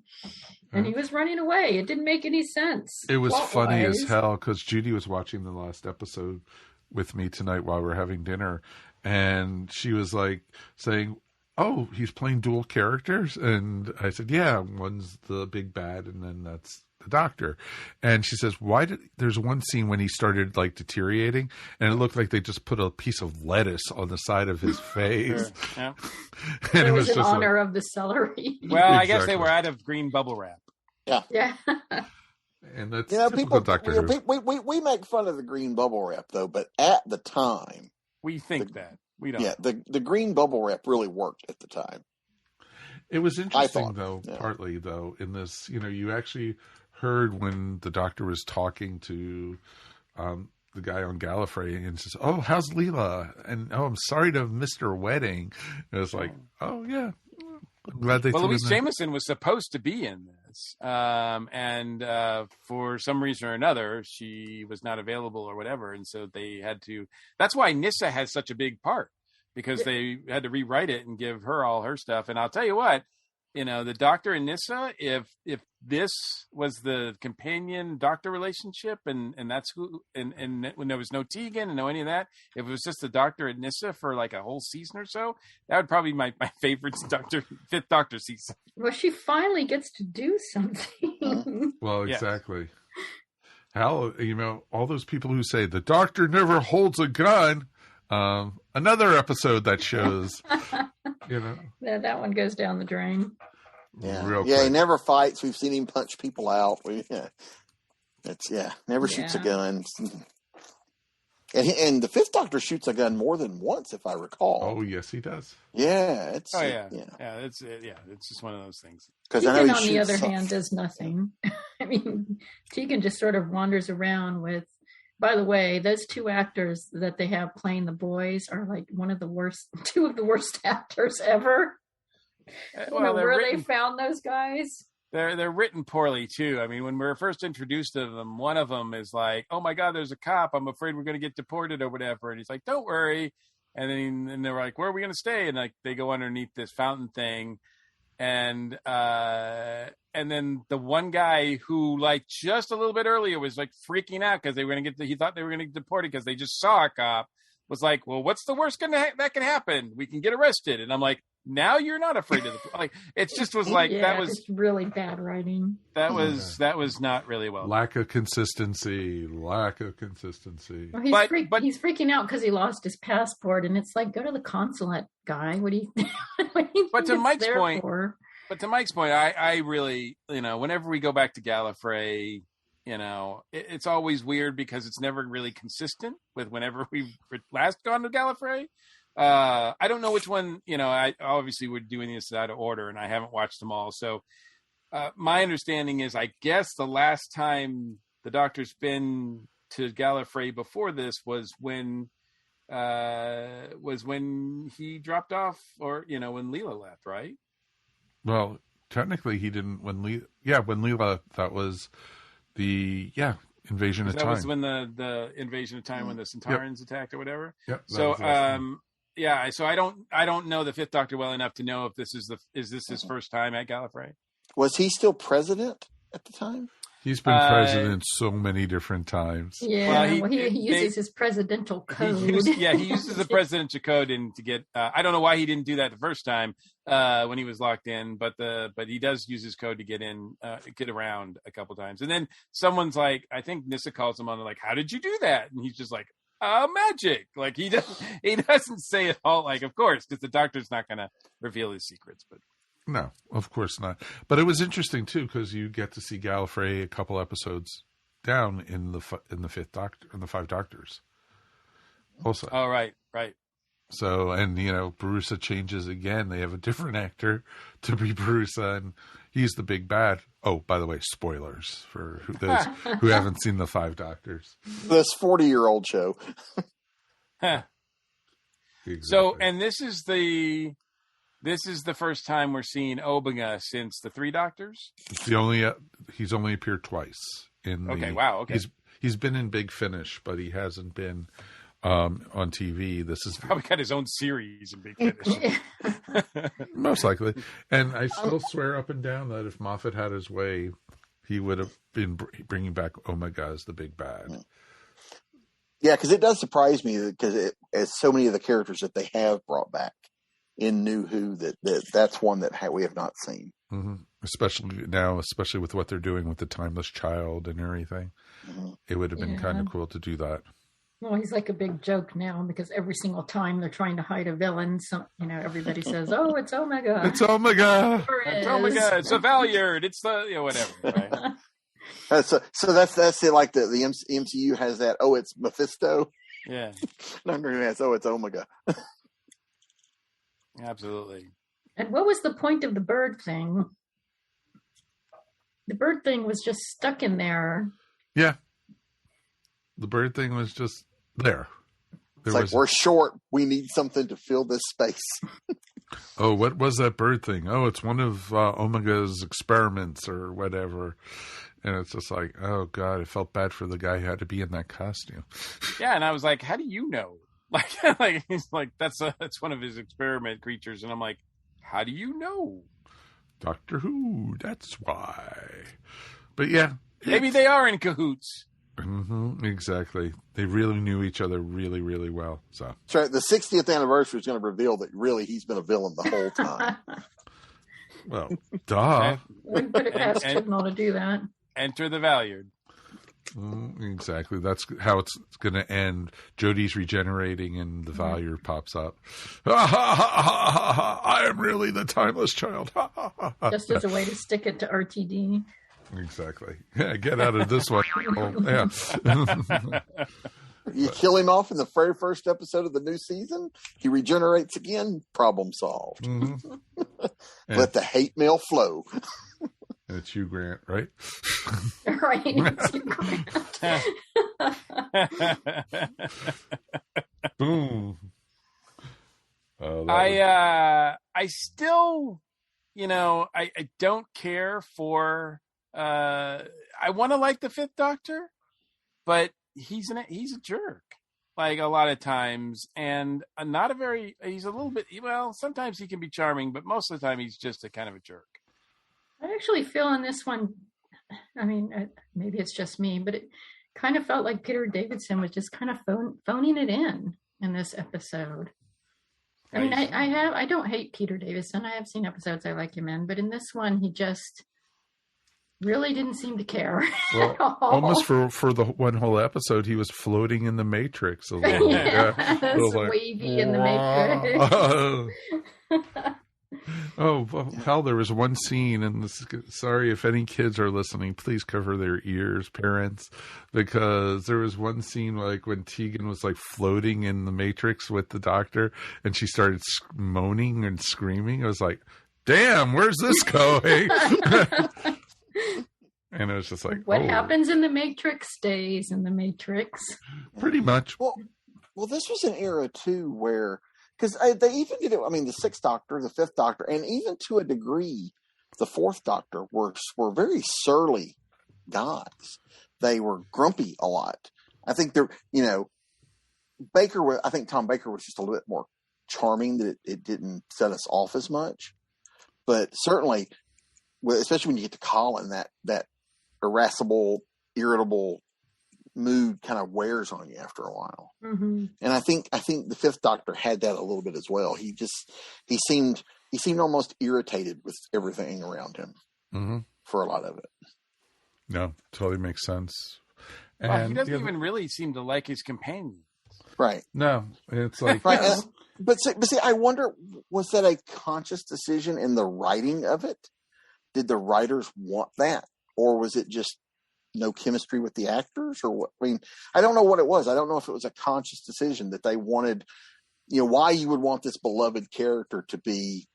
And he was running away. It didn't make any sense. It was funny as hell because Judy was watching the last episode with me tonight while we were having dinner. And she was like saying, oh, he's playing dual characters? And I said, yeah, one's the big bad and then that's the doctor. And she says, there's one scene when he started like deteriorating and it looked like they just put a piece of lettuce on the side of his face. Yeah. And it was in honor of the celery. Well, I guess they were out of green bubble wrap. Yeah. And that's people, Doctor Who. we make fun of the green bubble wrap though, but at the time we think that we don't. Yeah, the green bubble wrap really worked at the time. It was interesting partly though, in this, you actually heard when the doctor was talking to the guy on Gallifrey and says, oh, how's Leela? And I'm sorry to have missed her wedding. And it was like, oh yeah. I'm glad they Louise Jameson was supposed to be in this. And for some reason or another, she was not available or whatever. And so they had to, that's why Nyssa has such a big part. because they had to rewrite it and give her all her stuff. And I'll tell you what, the Doctor and Nyssa, if this was the companion doctor relationship and that's who, and when there was no Tegan and no any of that, if it was just the Doctor and Nyssa for like a whole season or so, that would probably be my favorite fifth Doctor season. Well, she finally gets to do something. Well, exactly. Hal, all those people who say the Doctor never holds a gun, another episode that shows, that one goes down the drain. Yeah, he never fights. We've seen him punch people out. Never shoots a gun. And the Fifth Doctor shoots a gun more than once, if I recall. Oh, yes, he does. Yeah, it's just one of those things. Tegan, on the other hand, does nothing. I mean, Tegan just sort of wanders around with. By the way, those two actors that they have playing the boys are like two of the worst actors ever. I don't know where they found those guys. They're written poorly too. I mean, when we were first introduced to them, one of them is like, "Oh my God, there's a cop. I'm afraid we're going to get deported or whatever." And he's like, "Don't worry." And they're like, "Where are we going to stay?" And like they go underneath this fountain thing, and then the one guy who like just a little bit earlier was like freaking out because they were going to he thought they were going to get deported because they just saw a cop. Was like, "Well, what's the worst that can happen? We can get arrested." And I'm like, now you're not afraid of the it just was like that was just really bad writing. That was not really well. Lack of consistency. Well, he's freaking out because he lost his passport, and it's like, go to the consulate, guy. What do you? But to Mike's point, I really, whenever we go back to Gallifrey, it's always weird because it's never really consistent with whenever we've last gone to Gallifrey. I don't know which one, I obviously we're doing this out of order and I haven't watched them all. So, my understanding is, I guess the last time the Doctor's been to Gallifrey before this was when he dropped off or, when Leela left, right? Well, technically he didn't when Leela, that was the, invasion of time. That was when the invasion of time when the Centaurans attacked or whatever. Yep. So, so I don't know the Fifth Doctor well enough to know if this is his first time at Gallifrey. Was he still president at the time? He's been president so many different times. Yeah, he uses his presidential code. He uses the presidential code to get. I don't know why he didn't do that the first time when he was locked in, but he does use his code to get in, get around a couple times. And then someone's like, I think Nyssa calls him on, like, "How did you do that?" And he's just like, magic. Like he doesn't say it all. Like, of course, because the Doctor's not going to reveal his secrets, but. No, of course not. But it was interesting too because you get to see Gallifrey a couple episodes down in the Fifth Doctor and the Five Doctors. Also, oh right. So and Barusa changes again. They have a different actor to be Barusa, and he's the big bad. Oh, by the way, spoilers for those who haven't seen the Five Doctors. This 40-year-old show. Exactly. So, and this is the first time we're seeing Omega since the Three Doctors. It's he's only appeared twice in. Wow. Okay. He's been in Big Finish, but he hasn't been on TV. This is probably got his own series in Big Finish. Most likely. And I still swear up and down that if Moffat had his way, he would have been bringing back Omega as the big bad. Yeah, because it does surprise me because as so many of the characters that they have brought back in New Who, that's one that we have not seen. Mm-hmm. Especially with what they're doing with the Timeless Child and everything. Mm-hmm. It would have been kind of cool to do that. Well, he's like a big joke now because every single time they're trying to hide a villain, everybody says, "Oh, it's Omega. It's Omega. It's Omega. It's a Valyard. It's the whatever." Right? So that's it. Like the MCU has that. Oh, it's Mephisto. Yeah. Number has. Oh, it's Omega. Absolutely. And what was the point of the bird thing? The bird thing was just stuck in there. Yeah. The bird thing was just there. We're short. We need something to fill this space. Oh, what was that bird thing? Oh, it's one of Omega's experiments or whatever. And it's just like, oh, God, I felt bad for the guy who had to be in that costume. Yeah, and I was like, how do you know? Like he's like, that's one of his experiment creatures. And I'm like, how do you know? Doctor Who, that's why. But yeah. Maybe they are in cahoots. Mm-hmm, exactly. They really knew each other really, really well. So that's right. The 60th anniversary is going to reveal that really he's been a villain the whole time. Well, duh. Wouldn't put it past Chibnall to do that. Enter the Valyard. Exactly. That's how it's going to end. Jodie's regenerating and the Valyard pops up. I am really the timeless child. Just as a way to stick it to RTD. Exactly. Yeah, get out of this one. Oh, yeah. You kill him off in the very first episode of the new season. He regenerates again. Problem solved. Mm-hmm. Let the hate mail flow. And it's Hugh Grant, right? Right. It's Hugh Grant. Boom. I still, I don't care for. I want to like the Fifth Doctor, but he's a jerk, like a lot of times, and he's a little bit. Well, sometimes he can be charming, but most of the time he's just a kind of a jerk. I actually feel in this one, I mean, maybe it's just me, but it kind of felt like Peter Davidson was just kind of phoning it in this episode. I mean, I don't hate Peter Davison. I have seen episodes I like him in, but in this one, he just really didn't seem to care. Well, almost for the one whole episode, he was floating in the Matrix a little. Wavy in the Matrix. Oh, hell, there was one scene, and sorry if any kids are listening, please cover their ears, parents, because there was one scene like when Tegan was like floating in the Matrix with the Doctor, and she started moaning and screaming. I was like, damn, where's this going? And it was just like, what happens in the Matrix stays in the Matrix. Pretty much. Well, this was an era too where, because they even did it. I mean, the Sixth Doctor, the Fifth Doctor, and even to a degree, the Fourth Doctor were very surly guys. They were grumpy a lot. I think they're, I think Tom Baker was just a little bit more charming, that it didn't set us off as much. But certainly, especially when you get to Colin, that irascible, irritable mood kind of wears on you after a while. Mm-hmm. And I think the Fifth Doctor had that a little bit as well. He seemed almost irritated with everything around him for a lot of it. No, totally makes sense. And he doesn't even really seem to like his companion. Right. No, it's like, right. But see, I wonder, was that a conscious decision in the writing of it? Did the writers want that? Or was it just no chemistry with the actors, or what? I mean, I don't know what it was. I don't know if it was a conscious decision that they wanted, why you would want this beloved character to be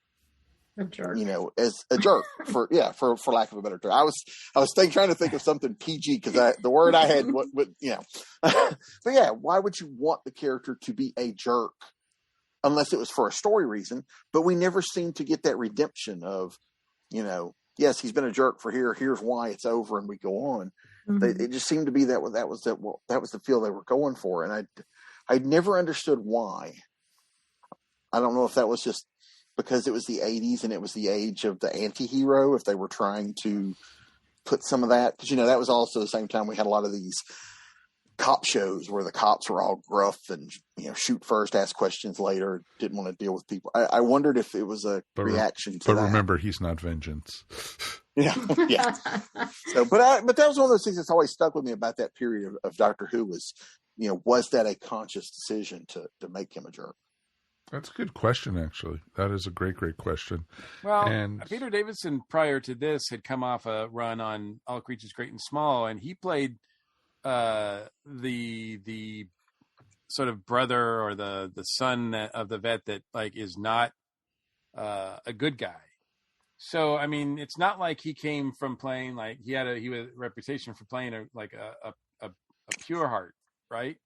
a jerk, as a jerk for lack of a better term. I was trying to think of something PG, because the word I had, but yeah, why would you want the character to be a jerk unless it was for a story reason? But we never seem to get that redemption of, yes, he's been a jerk for here's why it's over, and we go on. Mm-hmm. It just seemed to be that was the feel they were going for. And I'd never understood why. I don't know if that was just because it was the 80s and it was the age of the anti-hero, if they were trying to put some of that, because, that was also the same time we had a lot of these cop shows where the cops were all gruff and, shoot first, ask questions later, didn't want to deal with people. I wondered if it was a reaction to that. But remember, he's not vengeance. Yeah. So, but that was one of those things that's always stuck with me about that period of Doctor Who was that a conscious decision to make him a jerk? That's a good question, actually. That is a great, great question. Well, Peter Davison, prior to this, had come off a run on All Creatures Great and Small, and he played the sort of brother or the son of the vet that is not a good guy. So I mean, it's not like he came from playing he had a reputation for playing a pure heart, right?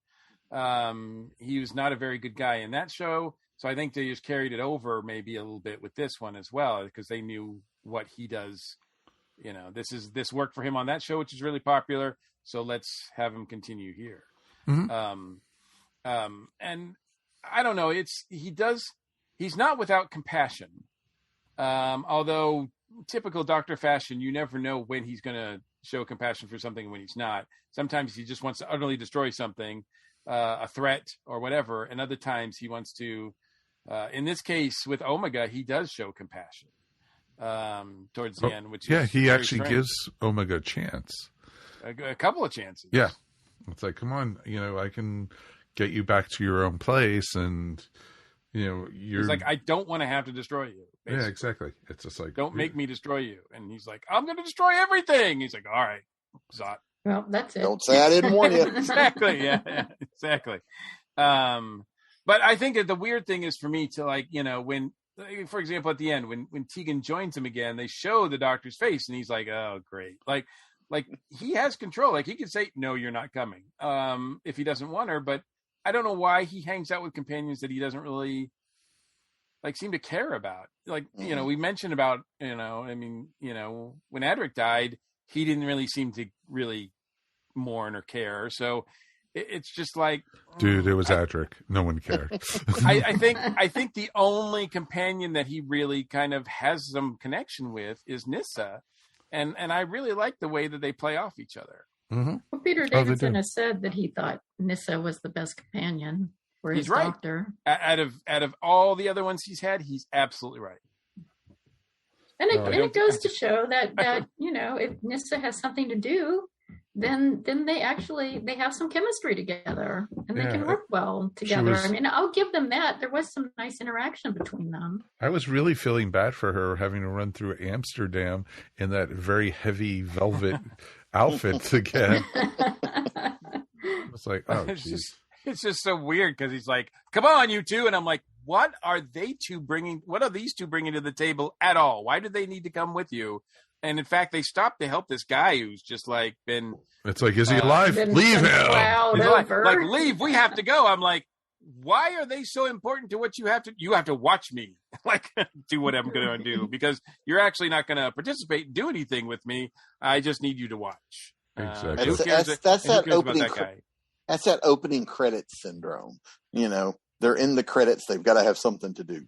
He was not a very good guy in that show, so I think they just carried it over maybe a little bit with this one as well, because they knew what he does. This worked for him on that show, which is really popular. So let's have him continue here. Mm-hmm. And I don't know. He's not without compassion. Although typical Doctor fashion, you never know when he's going to show compassion for something and when he's not. Sometimes he just wants to utterly destroy something, a threat or whatever. And other times he wants to, in this case with Omega, he does show compassion towards the end, which is he actually strange. gives Omega a chance. A couple of chances. Yeah. It's like, come on, I can get you back to your own place, and you're. He's like, I don't want to have to destroy you. Basically. Yeah, exactly. It's just like, don't make me destroy you. And he's like, I'm going to destroy everything. He's like, all right, Zot. Well, that's it. Don't say I didn't warn you. Exactly. Yeah, exactly. But I think that the weird thing is for me to when, for example, at the end, when Tegan joins him again, they show the Doctor's face, and he's like, oh, great. Like he has control. Like he can say, no, you're not coming. If he doesn't want her, but I don't know why he hangs out with companions that he doesn't really seem to care about. We mentioned about, when Adric died, he didn't really seem to really mourn or care. So it's just like, dude, it was Adric. No one cared. I think the only companion that he really kind of has some connection with is Nyssa. And I really like the way that they play off each other. Mm-hmm. Well, Peter Davidson has said that he thought Nyssa was the best companion for his right. doctor. Out of all the other ones he's had, he's absolutely right. And it goes to show that if Nyssa has something to do, then they have some chemistry together, and they can work well together. I mean, I'll give them that. There was some nice interaction between them. I was really feeling bad for her having to run through Amsterdam in that very heavy velvet outfit again. It's like, oh, it's just so weird because he's like, come on, you two. And I'm like, what are these two bringing to the table at all? Why do they need to come with you? And in fact, they stopped to help this guy who's just been. It's like, is he alive? Leave him. He's like, leave. We have to go. I'm like, why are they so important to what you have to? You have to watch me, do what I'm going to do, because you're actually not going to participate and do anything with me. I just need you to watch. Exactly. That's that opening. That's that opening credits syndrome. They're in the credits. They've got to have something to do,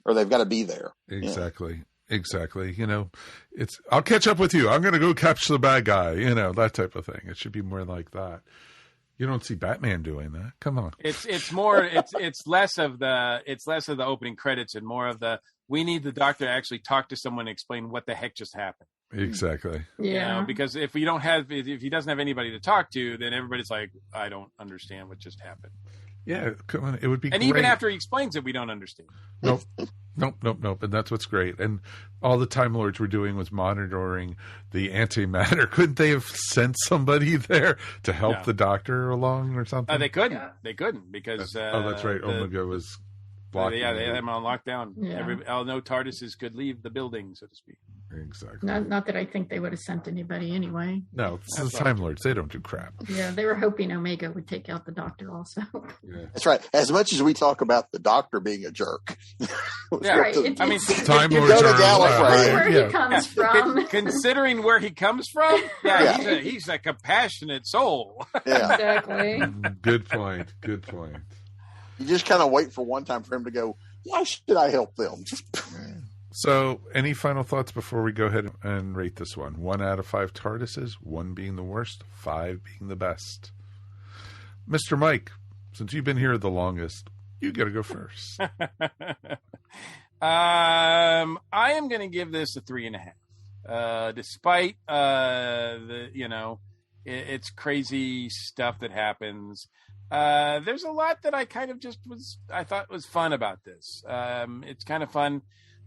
or they've got to be there. Exactly. Exactly. I'll catch up with you. I'm going to go catch the bad guy, that type of thing. It should be more like that. You don't see Batman doing that. Come on. It's less of the opening credits and more of we need the Doctor to actually talk to someone and explain what the heck just happened. Exactly. Yeah. Because if he doesn't have anybody to talk to, then everybody's like, I don't understand what just happened. Yeah, come on. It would be and great. Even after he explains it, we don't understand. Nope. And that's what's great. And all the Time Lords were doing was monitoring the antimatter. Couldn't they have sent somebody there to help the Doctor along or something? They couldn't. Yeah. They couldn't because... that's right. Omega was blocking. They had him on lockdown. Yeah. No TARDISes could leave the building, so to speak. Exactly. Not that I think they would have sent anybody anyway. No, it's the Time Lords. They don't do crap. Yeah, they were hoping Omega would take out the Doctor also. Yeah. That's right. As much as we talk about the Doctor being a jerk. Right. Time Lords are where he comes from. Considering where he comes from, he's a compassionate soul. Yeah. Exactly. Good point. You just kind of wait for one time for him to go, why should I help them? So, any final thoughts before we go ahead and rate this one? 1 out of 5 TARDISes, 1 being the worst, 5 being the best. Mr. Mike, since you've been here the longest, you got to go first. I am going to give this a 3.5. Despite it's crazy stuff that happens. There's a lot that I kind of I thought was fun about this. It's kind of fun.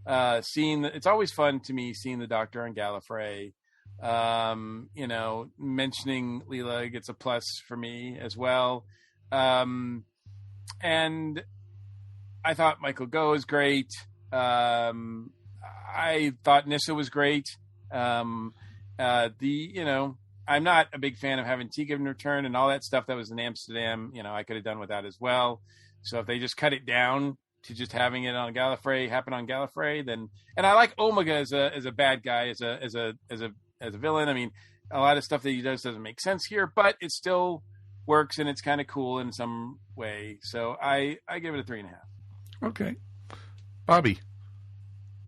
It's always fun to me seeing the Doctor on Gallifrey. Mentioning Leela gets a plus for me as well. And I thought Michael Gough was great. I thought Nyssa was great. I'm not a big fan of having Tegan return and all that stuff that was in Amsterdam. I could have done without as well. So if they just cut it down to just having it on Gallifrey, happen on Gallifrey, then, and I like Omega as a bad guy, as a villain. I mean, a lot of stuff that he does doesn't make sense here, but it's still works and it's kind of cool in some way. So I give it a 3.5. Okay. Bobby.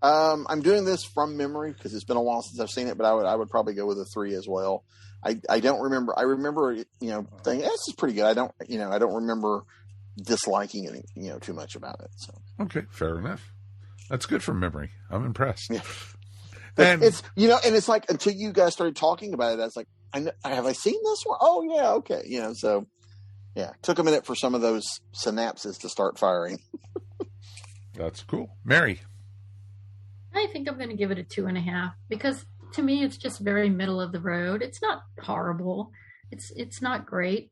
I'm doing this from memory because it's been a while since I've seen it, but I would probably go with a 3 as well. I don't remember. I remember, thinking, this is pretty good. I don't remember disliking it, too much about it. So. Okay. Fair enough. That's good from memory. I'm impressed. Yeah. And it's, and it's like, until you guys started talking about it, I was like, have I seen this one? Oh yeah. Okay. So yeah, took a minute for some of those synapses to start firing. That's cool. Mary. I think I'm going to give it a 2.5 because to me, it's just very middle of the road. It's not horrible. It's not great.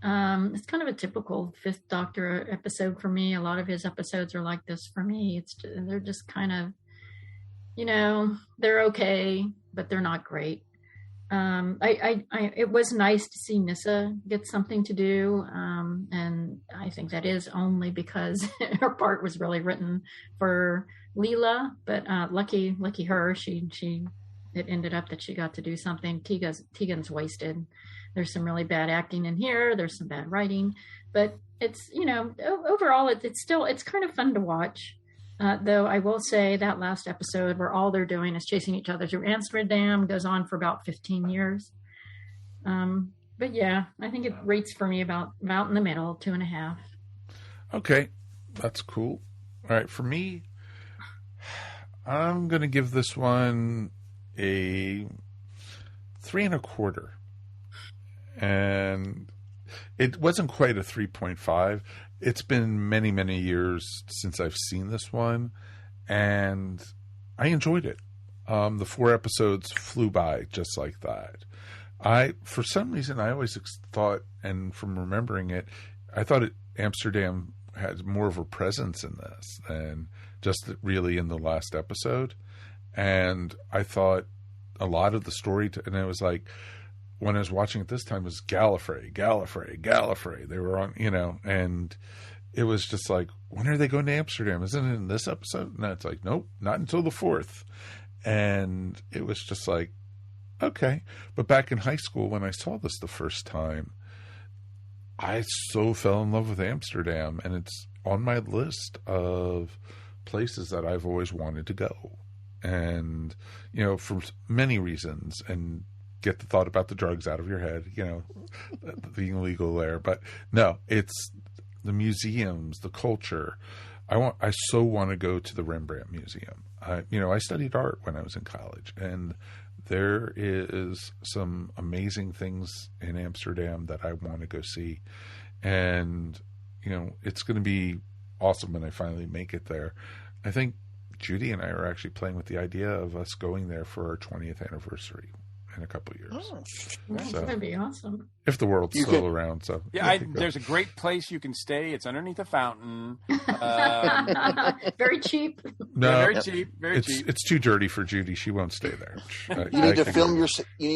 It's kind of a typical Fifth Doctor episode for me. A lot of his episodes are like this for me. They're just kind of, they're okay, but they're not great. It was nice to see Nyssa get something to do. And I think that is only because her part was really written for Leela, but lucky her, it ended up that she got to do something. Tegan's wasted. There's some really bad acting in here. There's some bad writing, but it's, overall it's kind of fun to watch. Though I will say that last episode where all they're doing is chasing each other through Amsterdam goes on for about 15 years. But yeah, I think it rates for me about in the middle, 2.5. Okay. That's cool. All right. For me, I'm going to give this one a 3.25. And it wasn't quite a 3.5. It's been many, many years since I've seen this one, and I enjoyed it. The 4 episodes flew by just like that. For some reason, I always thought, and from remembering it, I thought Amsterdam had more of a presence in this than just really in the last episode. And I thought a lot of the story, and it was like, when I was watching it this time, it was Gallifrey. They were on, and it was just like, when are they going to Amsterdam? Isn't it in this episode? No, it's like, nope, not until the 4th. And it was just like, okay. But back in high school, when I saw this the first time, I so fell in love with Amsterdam, and it's on my list of places that I've always wanted to go. And, for many reasons, and get the thought about the drugs out of your head, being illegal there. But no, it's the museums, the culture. I so want to go to the Rembrandt Museum. I studied art when I was in college, and there is some amazing things in Amsterdam that I want to go see. And, it's going to be awesome when I finally make it there. I think Judy and I are actually playing with the idea of us going there for our 20th anniversary in a couple of years. Oh, that's going to be awesome. If the world's still around. So yeah, there's a great place you can stay. It's underneath a fountain. Very cheap. No, very cheap. Very cheap. It's too dirty for Judy. She won't stay there. You need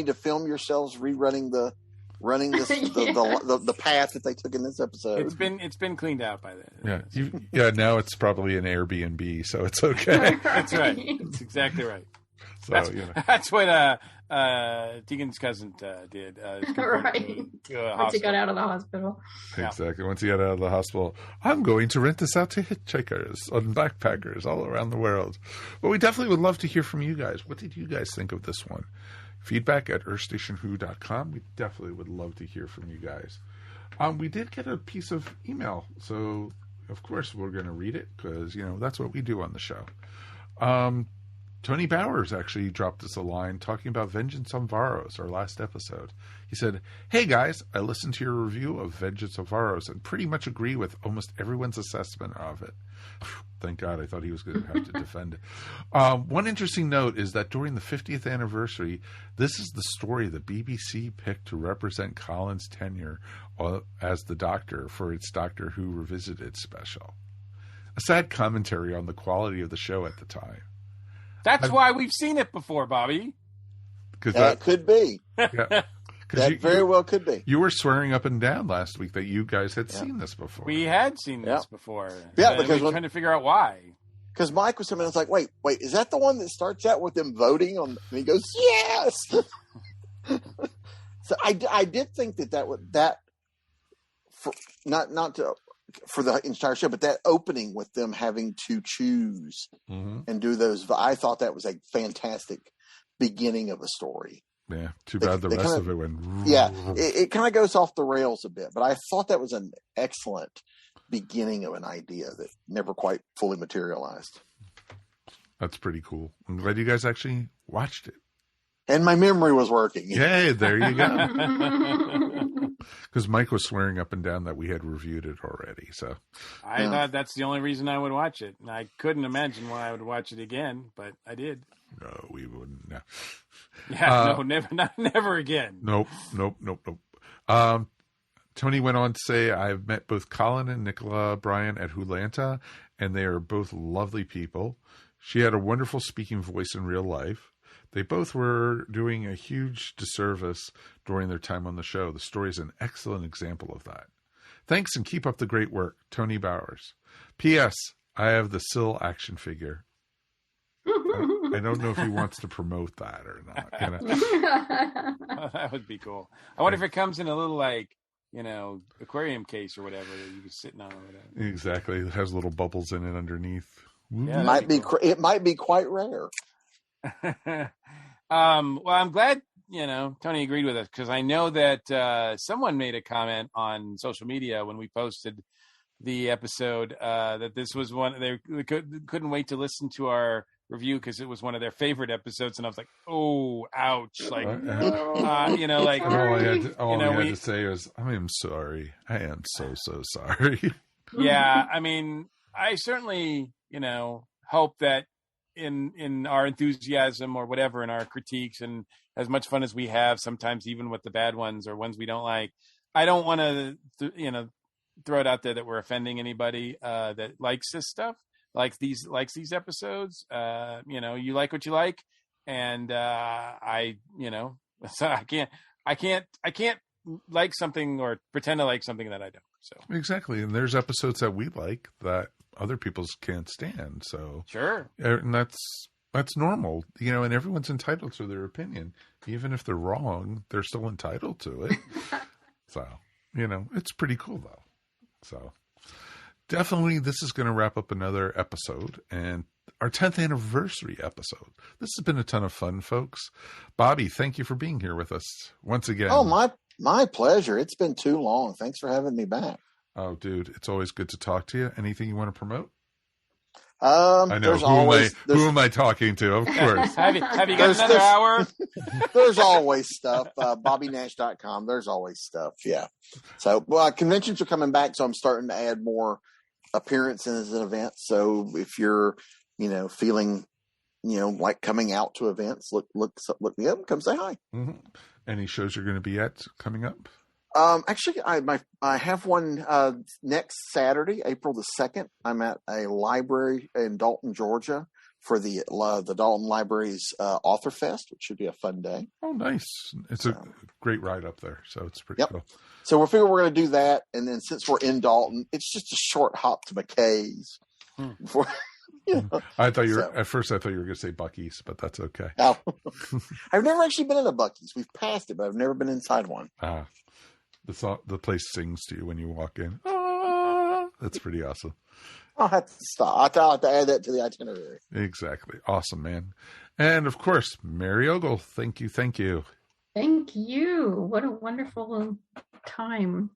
to film yourselves rerunning the path that they took in this episode. It's been cleaned out by then. Yeah. Now it's probably an Airbnb, so it's okay. That's right. That's exactly right. So that's what Tegan's cousin did. Right. Once he got out of the hospital. Exactly. Once he got out of the hospital, I'm going to rent this out to hitchhikers and backpackers all around the world. But we definitely would love to hear from you guys. What did you guys think of this one? Feedback at earthstationwho.com. We definitely would love to hear from you guys. We did get a piece of email, so of course we're going to read it because, that's what we do on the show. Tony Bowers actually dropped us a line talking about Vengeance on Varos, our last episode. He said, "Hey guys, I listened to your review of Vengeance on Varos and pretty much agree with almost everyone's assessment of it." Thank God, I thought he was going to have to defend it. One interesting note is that during the 50th anniversary, this is the story the BBC picked to represent Colin's tenure as the Doctor for its Doctor Who Revisited special. A sad commentary on the quality of the show at the time. That's why we've seen it before, Bobby. That could be. Yeah. That very well could be. You were swearing up and down last week that you guys had seen this before. We had seen this before. Yeah, because we were trying to figure out why. Because Mike was something. I was like, wait, is that the one that starts out with them voting on? And he goes, yes. So I did think that for the entire show, but that opening with them having to choose and do those, I thought that was a fantastic beginning of a story. Yeah, too bad the rest of it went. Yeah, it kind of goes off the rails a bit, but I thought that was an excellent beginning of an idea that never quite fully materialized. That's pretty cool. I'm glad you guys actually watched it. And my memory was working. Yay, there you go. Because Mike was swearing up and down that we had reviewed it already. So I thought that's the only reason I would watch it. And I couldn't imagine why I would watch it again, but I did. No, we wouldn't. No. Yeah, never again. Nope. Tony went on to say, I've met both Colin and Nicola Bryan at Hulanta, and they are both lovely people. She had a wonderful speaking voice in real life. They both were doing a huge disservice during their time on the show. The story is an excellent example of that. Thanks and keep up the great work, Tony Bowers. P.S. I have the Syl action figure. I don't know if he wants to promote that or not. Well, that would be cool. I wonder if it comes in a little aquarium case or whatever that you can sit on or whatever. Exactly. It has little bubbles in it underneath. Yeah, it might be quite rare. Well, I'm glad, Tony agreed with us, because I know that someone made a comment on social media when we posted the episode that this was one they couldn't wait to listen to our review because it was one of their favorite episodes, and I was like, oh, ouch, like all I had to say was, I am sorry. I am so sorry. Yeah, I mean, I certainly hope that in our enthusiasm or whatever, in our critiques, and as much fun as we have sometimes, even with the bad ones or ones we don't like, I don't want to throw it out there that we're offending anybody that likes this stuff, likes these episodes. You like what you like, and so I can't like something or pretend to like something that I don't. So exactly, and there's episodes that we like that other people can't stand. So sure, and that's normal, and everyone's entitled to their opinion, even if they're wrong. They're still entitled to it. So it's pretty cool though. So definitely, this is going to wrap up another episode and our 10th anniversary episode. This has been a ton of fun, folks. Bobby, thank you for being here with us once again. Oh, my pleasure. It's been too long. Thanks for having me back. Oh, dude, it's always good to talk to you. Anything you want to promote? I know. Who am I talking to? Of course. have you got another hour? There's always stuff. BobbyNash.com. There's always stuff. Yeah. So conventions are coming back, so I'm starting to add more appearances and events. So if you're, feeling, like coming out to events, look me up and come say hi. Mm-hmm. Any shows you're going to be at coming up? Actually, I have one next Saturday, April the 2nd. I'm at a library in Dalton, Georgia, for the Dalton Library's Author Fest, which should be a fun day. Oh, nice! It's a great ride up there, so it's pretty cool. So we're figuring we're going to do that, and then since we're in Dalton, it's just a short hop to McKay's. Before, I thought at first I thought you were going to say Buc-ee's, but that's okay. Oh. I've never actually been in a Buc-ee's. We've passed it, but I've never been inside one. The place sings to you when you walk in. Ah, that's pretty awesome. I'll have to stop. I'll have to add that to the itinerary. Exactly. Awesome, man. And of course, Mary Ogle, thank you. Thank you. What a wonderful time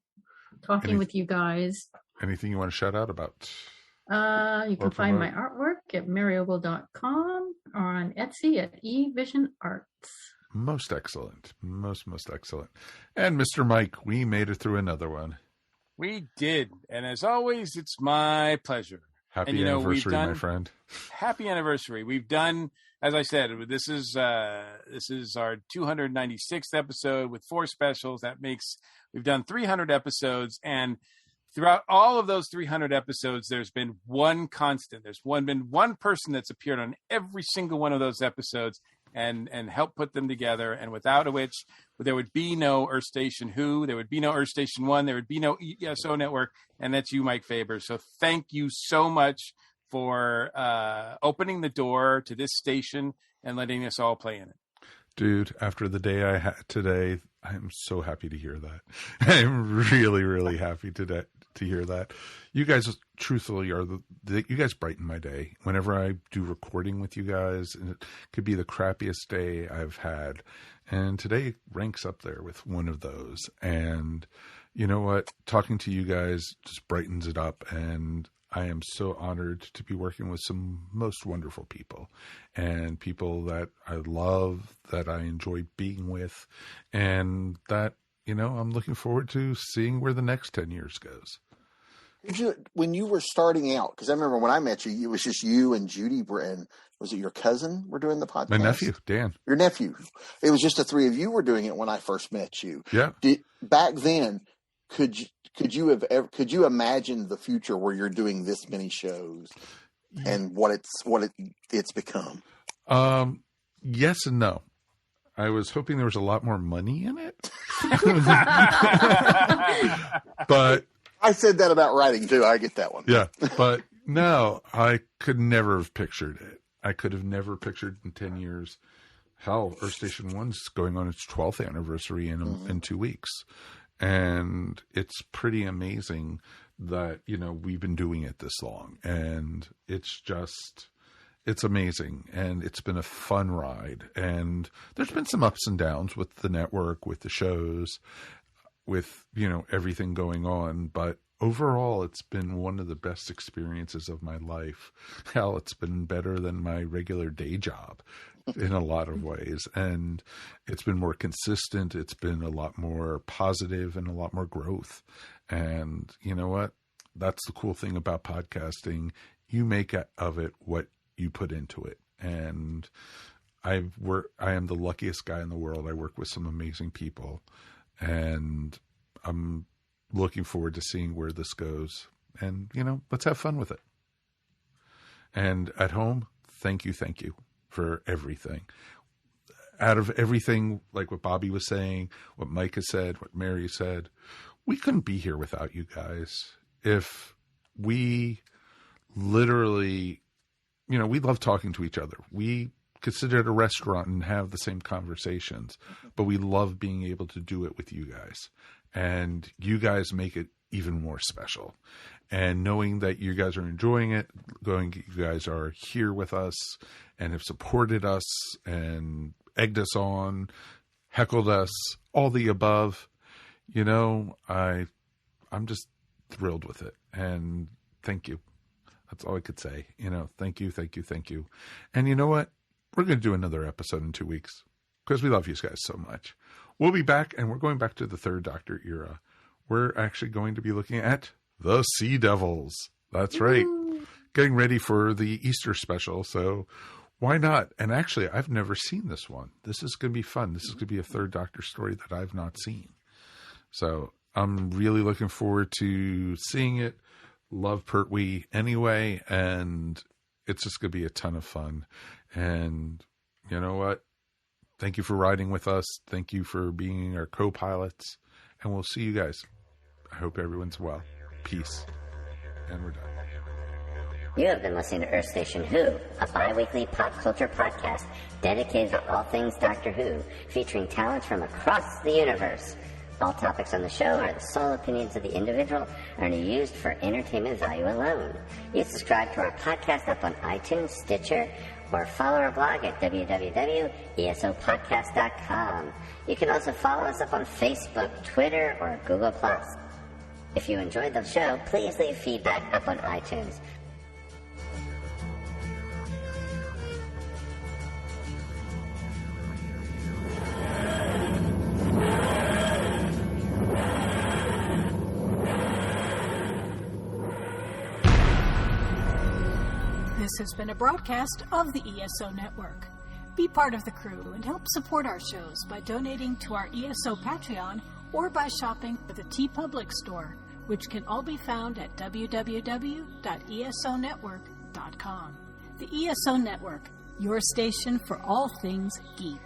talking with you guys. Anything you want to shout out about? You can find my artwork at maryogle.com or on Etsy at eVision Arts. Most excellent. Most excellent. And Mr. Mike, we made it through another one. We did. And as always, it's my pleasure. Happy anniversary, my friend. Happy anniversary. We've done, as I said, this is our 296th episode with 4 specials. We've done 300 episodes, and throughout all of those 300 episodes, there's been one constant. There's been one person that's appeared on every single one of those episodes and helped put them together, and without which there would be no Earth Station Who, there would be no Earth Station 1, there would be no ESO Network, and that's you, Mike Faber. So thank you so much for opening the door to this station and letting us all play in it. Dude, after the day I had today, I'm so happy to hear that. I'm really, really happy to hear that. You guys, truthfully, you guys brighten my day. Whenever I do recording with you guys, and it could be the crappiest day I've had, and today ranks up there with one of those. And you know what? Talking to you guys just brightens it up, and I am so honored to be working with some most wonderful people and people that I love, that I enjoy being with, and that, I'm looking forward to seeing where the next 10 years goes. When you were starting out, because I remember when I met you, it was just you and Judy Britton. Was it your cousin were doing the podcast? My nephew, Dan. Your nephew. It was just the three of you were doing it when I first met you. Yeah. Back then, could you imagine the future where you're doing this many shows and what it's become? Yes and no. I was hoping there was a lot more money in it. But I said that about writing too. I get that one. Yeah. But no, I could never have pictured it. I could have never pictured in 10 years. Hell, Earth Station 1's going on its 12th anniversary in 2 weeks. And it's pretty amazing that, we've been doing it this long. And it's amazing. And it's been a fun ride. And there's been some ups and downs with the network, with the shows, with, everything going on. But overall, it's been one of the best experiences of my life. Hell, it's been better than my regular day job in a lot of ways. And it's been more consistent. It's been a lot more positive and a lot more growth. And you know what? That's the cool thing about podcasting. You make of it what you put into it. And I am the luckiest guy in the world. I work with some amazing people, and I'm looking forward to seeing where this goes. And, let's have fun with it. And at home, thank you for everything. Out of everything, like what Bobby was saying, what Mike has said, what Mary said, we couldn't be here without you guys. If we literally, we love talking to each other. We could sit at a restaurant and have the same conversations, but we love being able to do it with you guys. And you guys make it even more special. And knowing that you guys are enjoying it, you guys are here with us and have supported us and egged us on, heckled us, all the above, I'm just thrilled with it. And thank you. That's all I could say. Thank you. And you know what? We're going to do another episode in 2 weeks because we love you guys so much. We'll be back, and we're going back to the Third Doctor era. We're actually going to be looking at the Sea Devils. That's right. Getting ready for the Easter special, so why not? And actually, I've never seen this one. This is going to be fun. This is going to be a Third Doctor story that I've not seen. So I'm really looking forward to seeing it. Love Pertwee anyway, and it's just going to be a ton of fun. And you know what? Thank you for riding with us. Thank you for being our co-pilots. And we'll see you guys. I hope everyone's well. Peace. And we're done. You have been listening to Earth Station Who, a bi-weekly pop culture podcast dedicated to all things Doctor Who, featuring talents from across the universe. All topics on the show are the sole opinions of the individual and are used for entertainment value alone. You subscribe to our podcast up on iTunes, Stitcher, or follow our blog at www.esopodcast.com. You can also follow us up on Facebook, Twitter, or Google+. If you enjoyed the show, please leave feedback up on iTunes. This has been a broadcast of the ESO Network. Be part of the crew and help support our shows by donating to our ESO Patreon or by shopping at the TeePublic store, which can all be found at www.esonetwork.com. The ESO Network, your station for all things geek.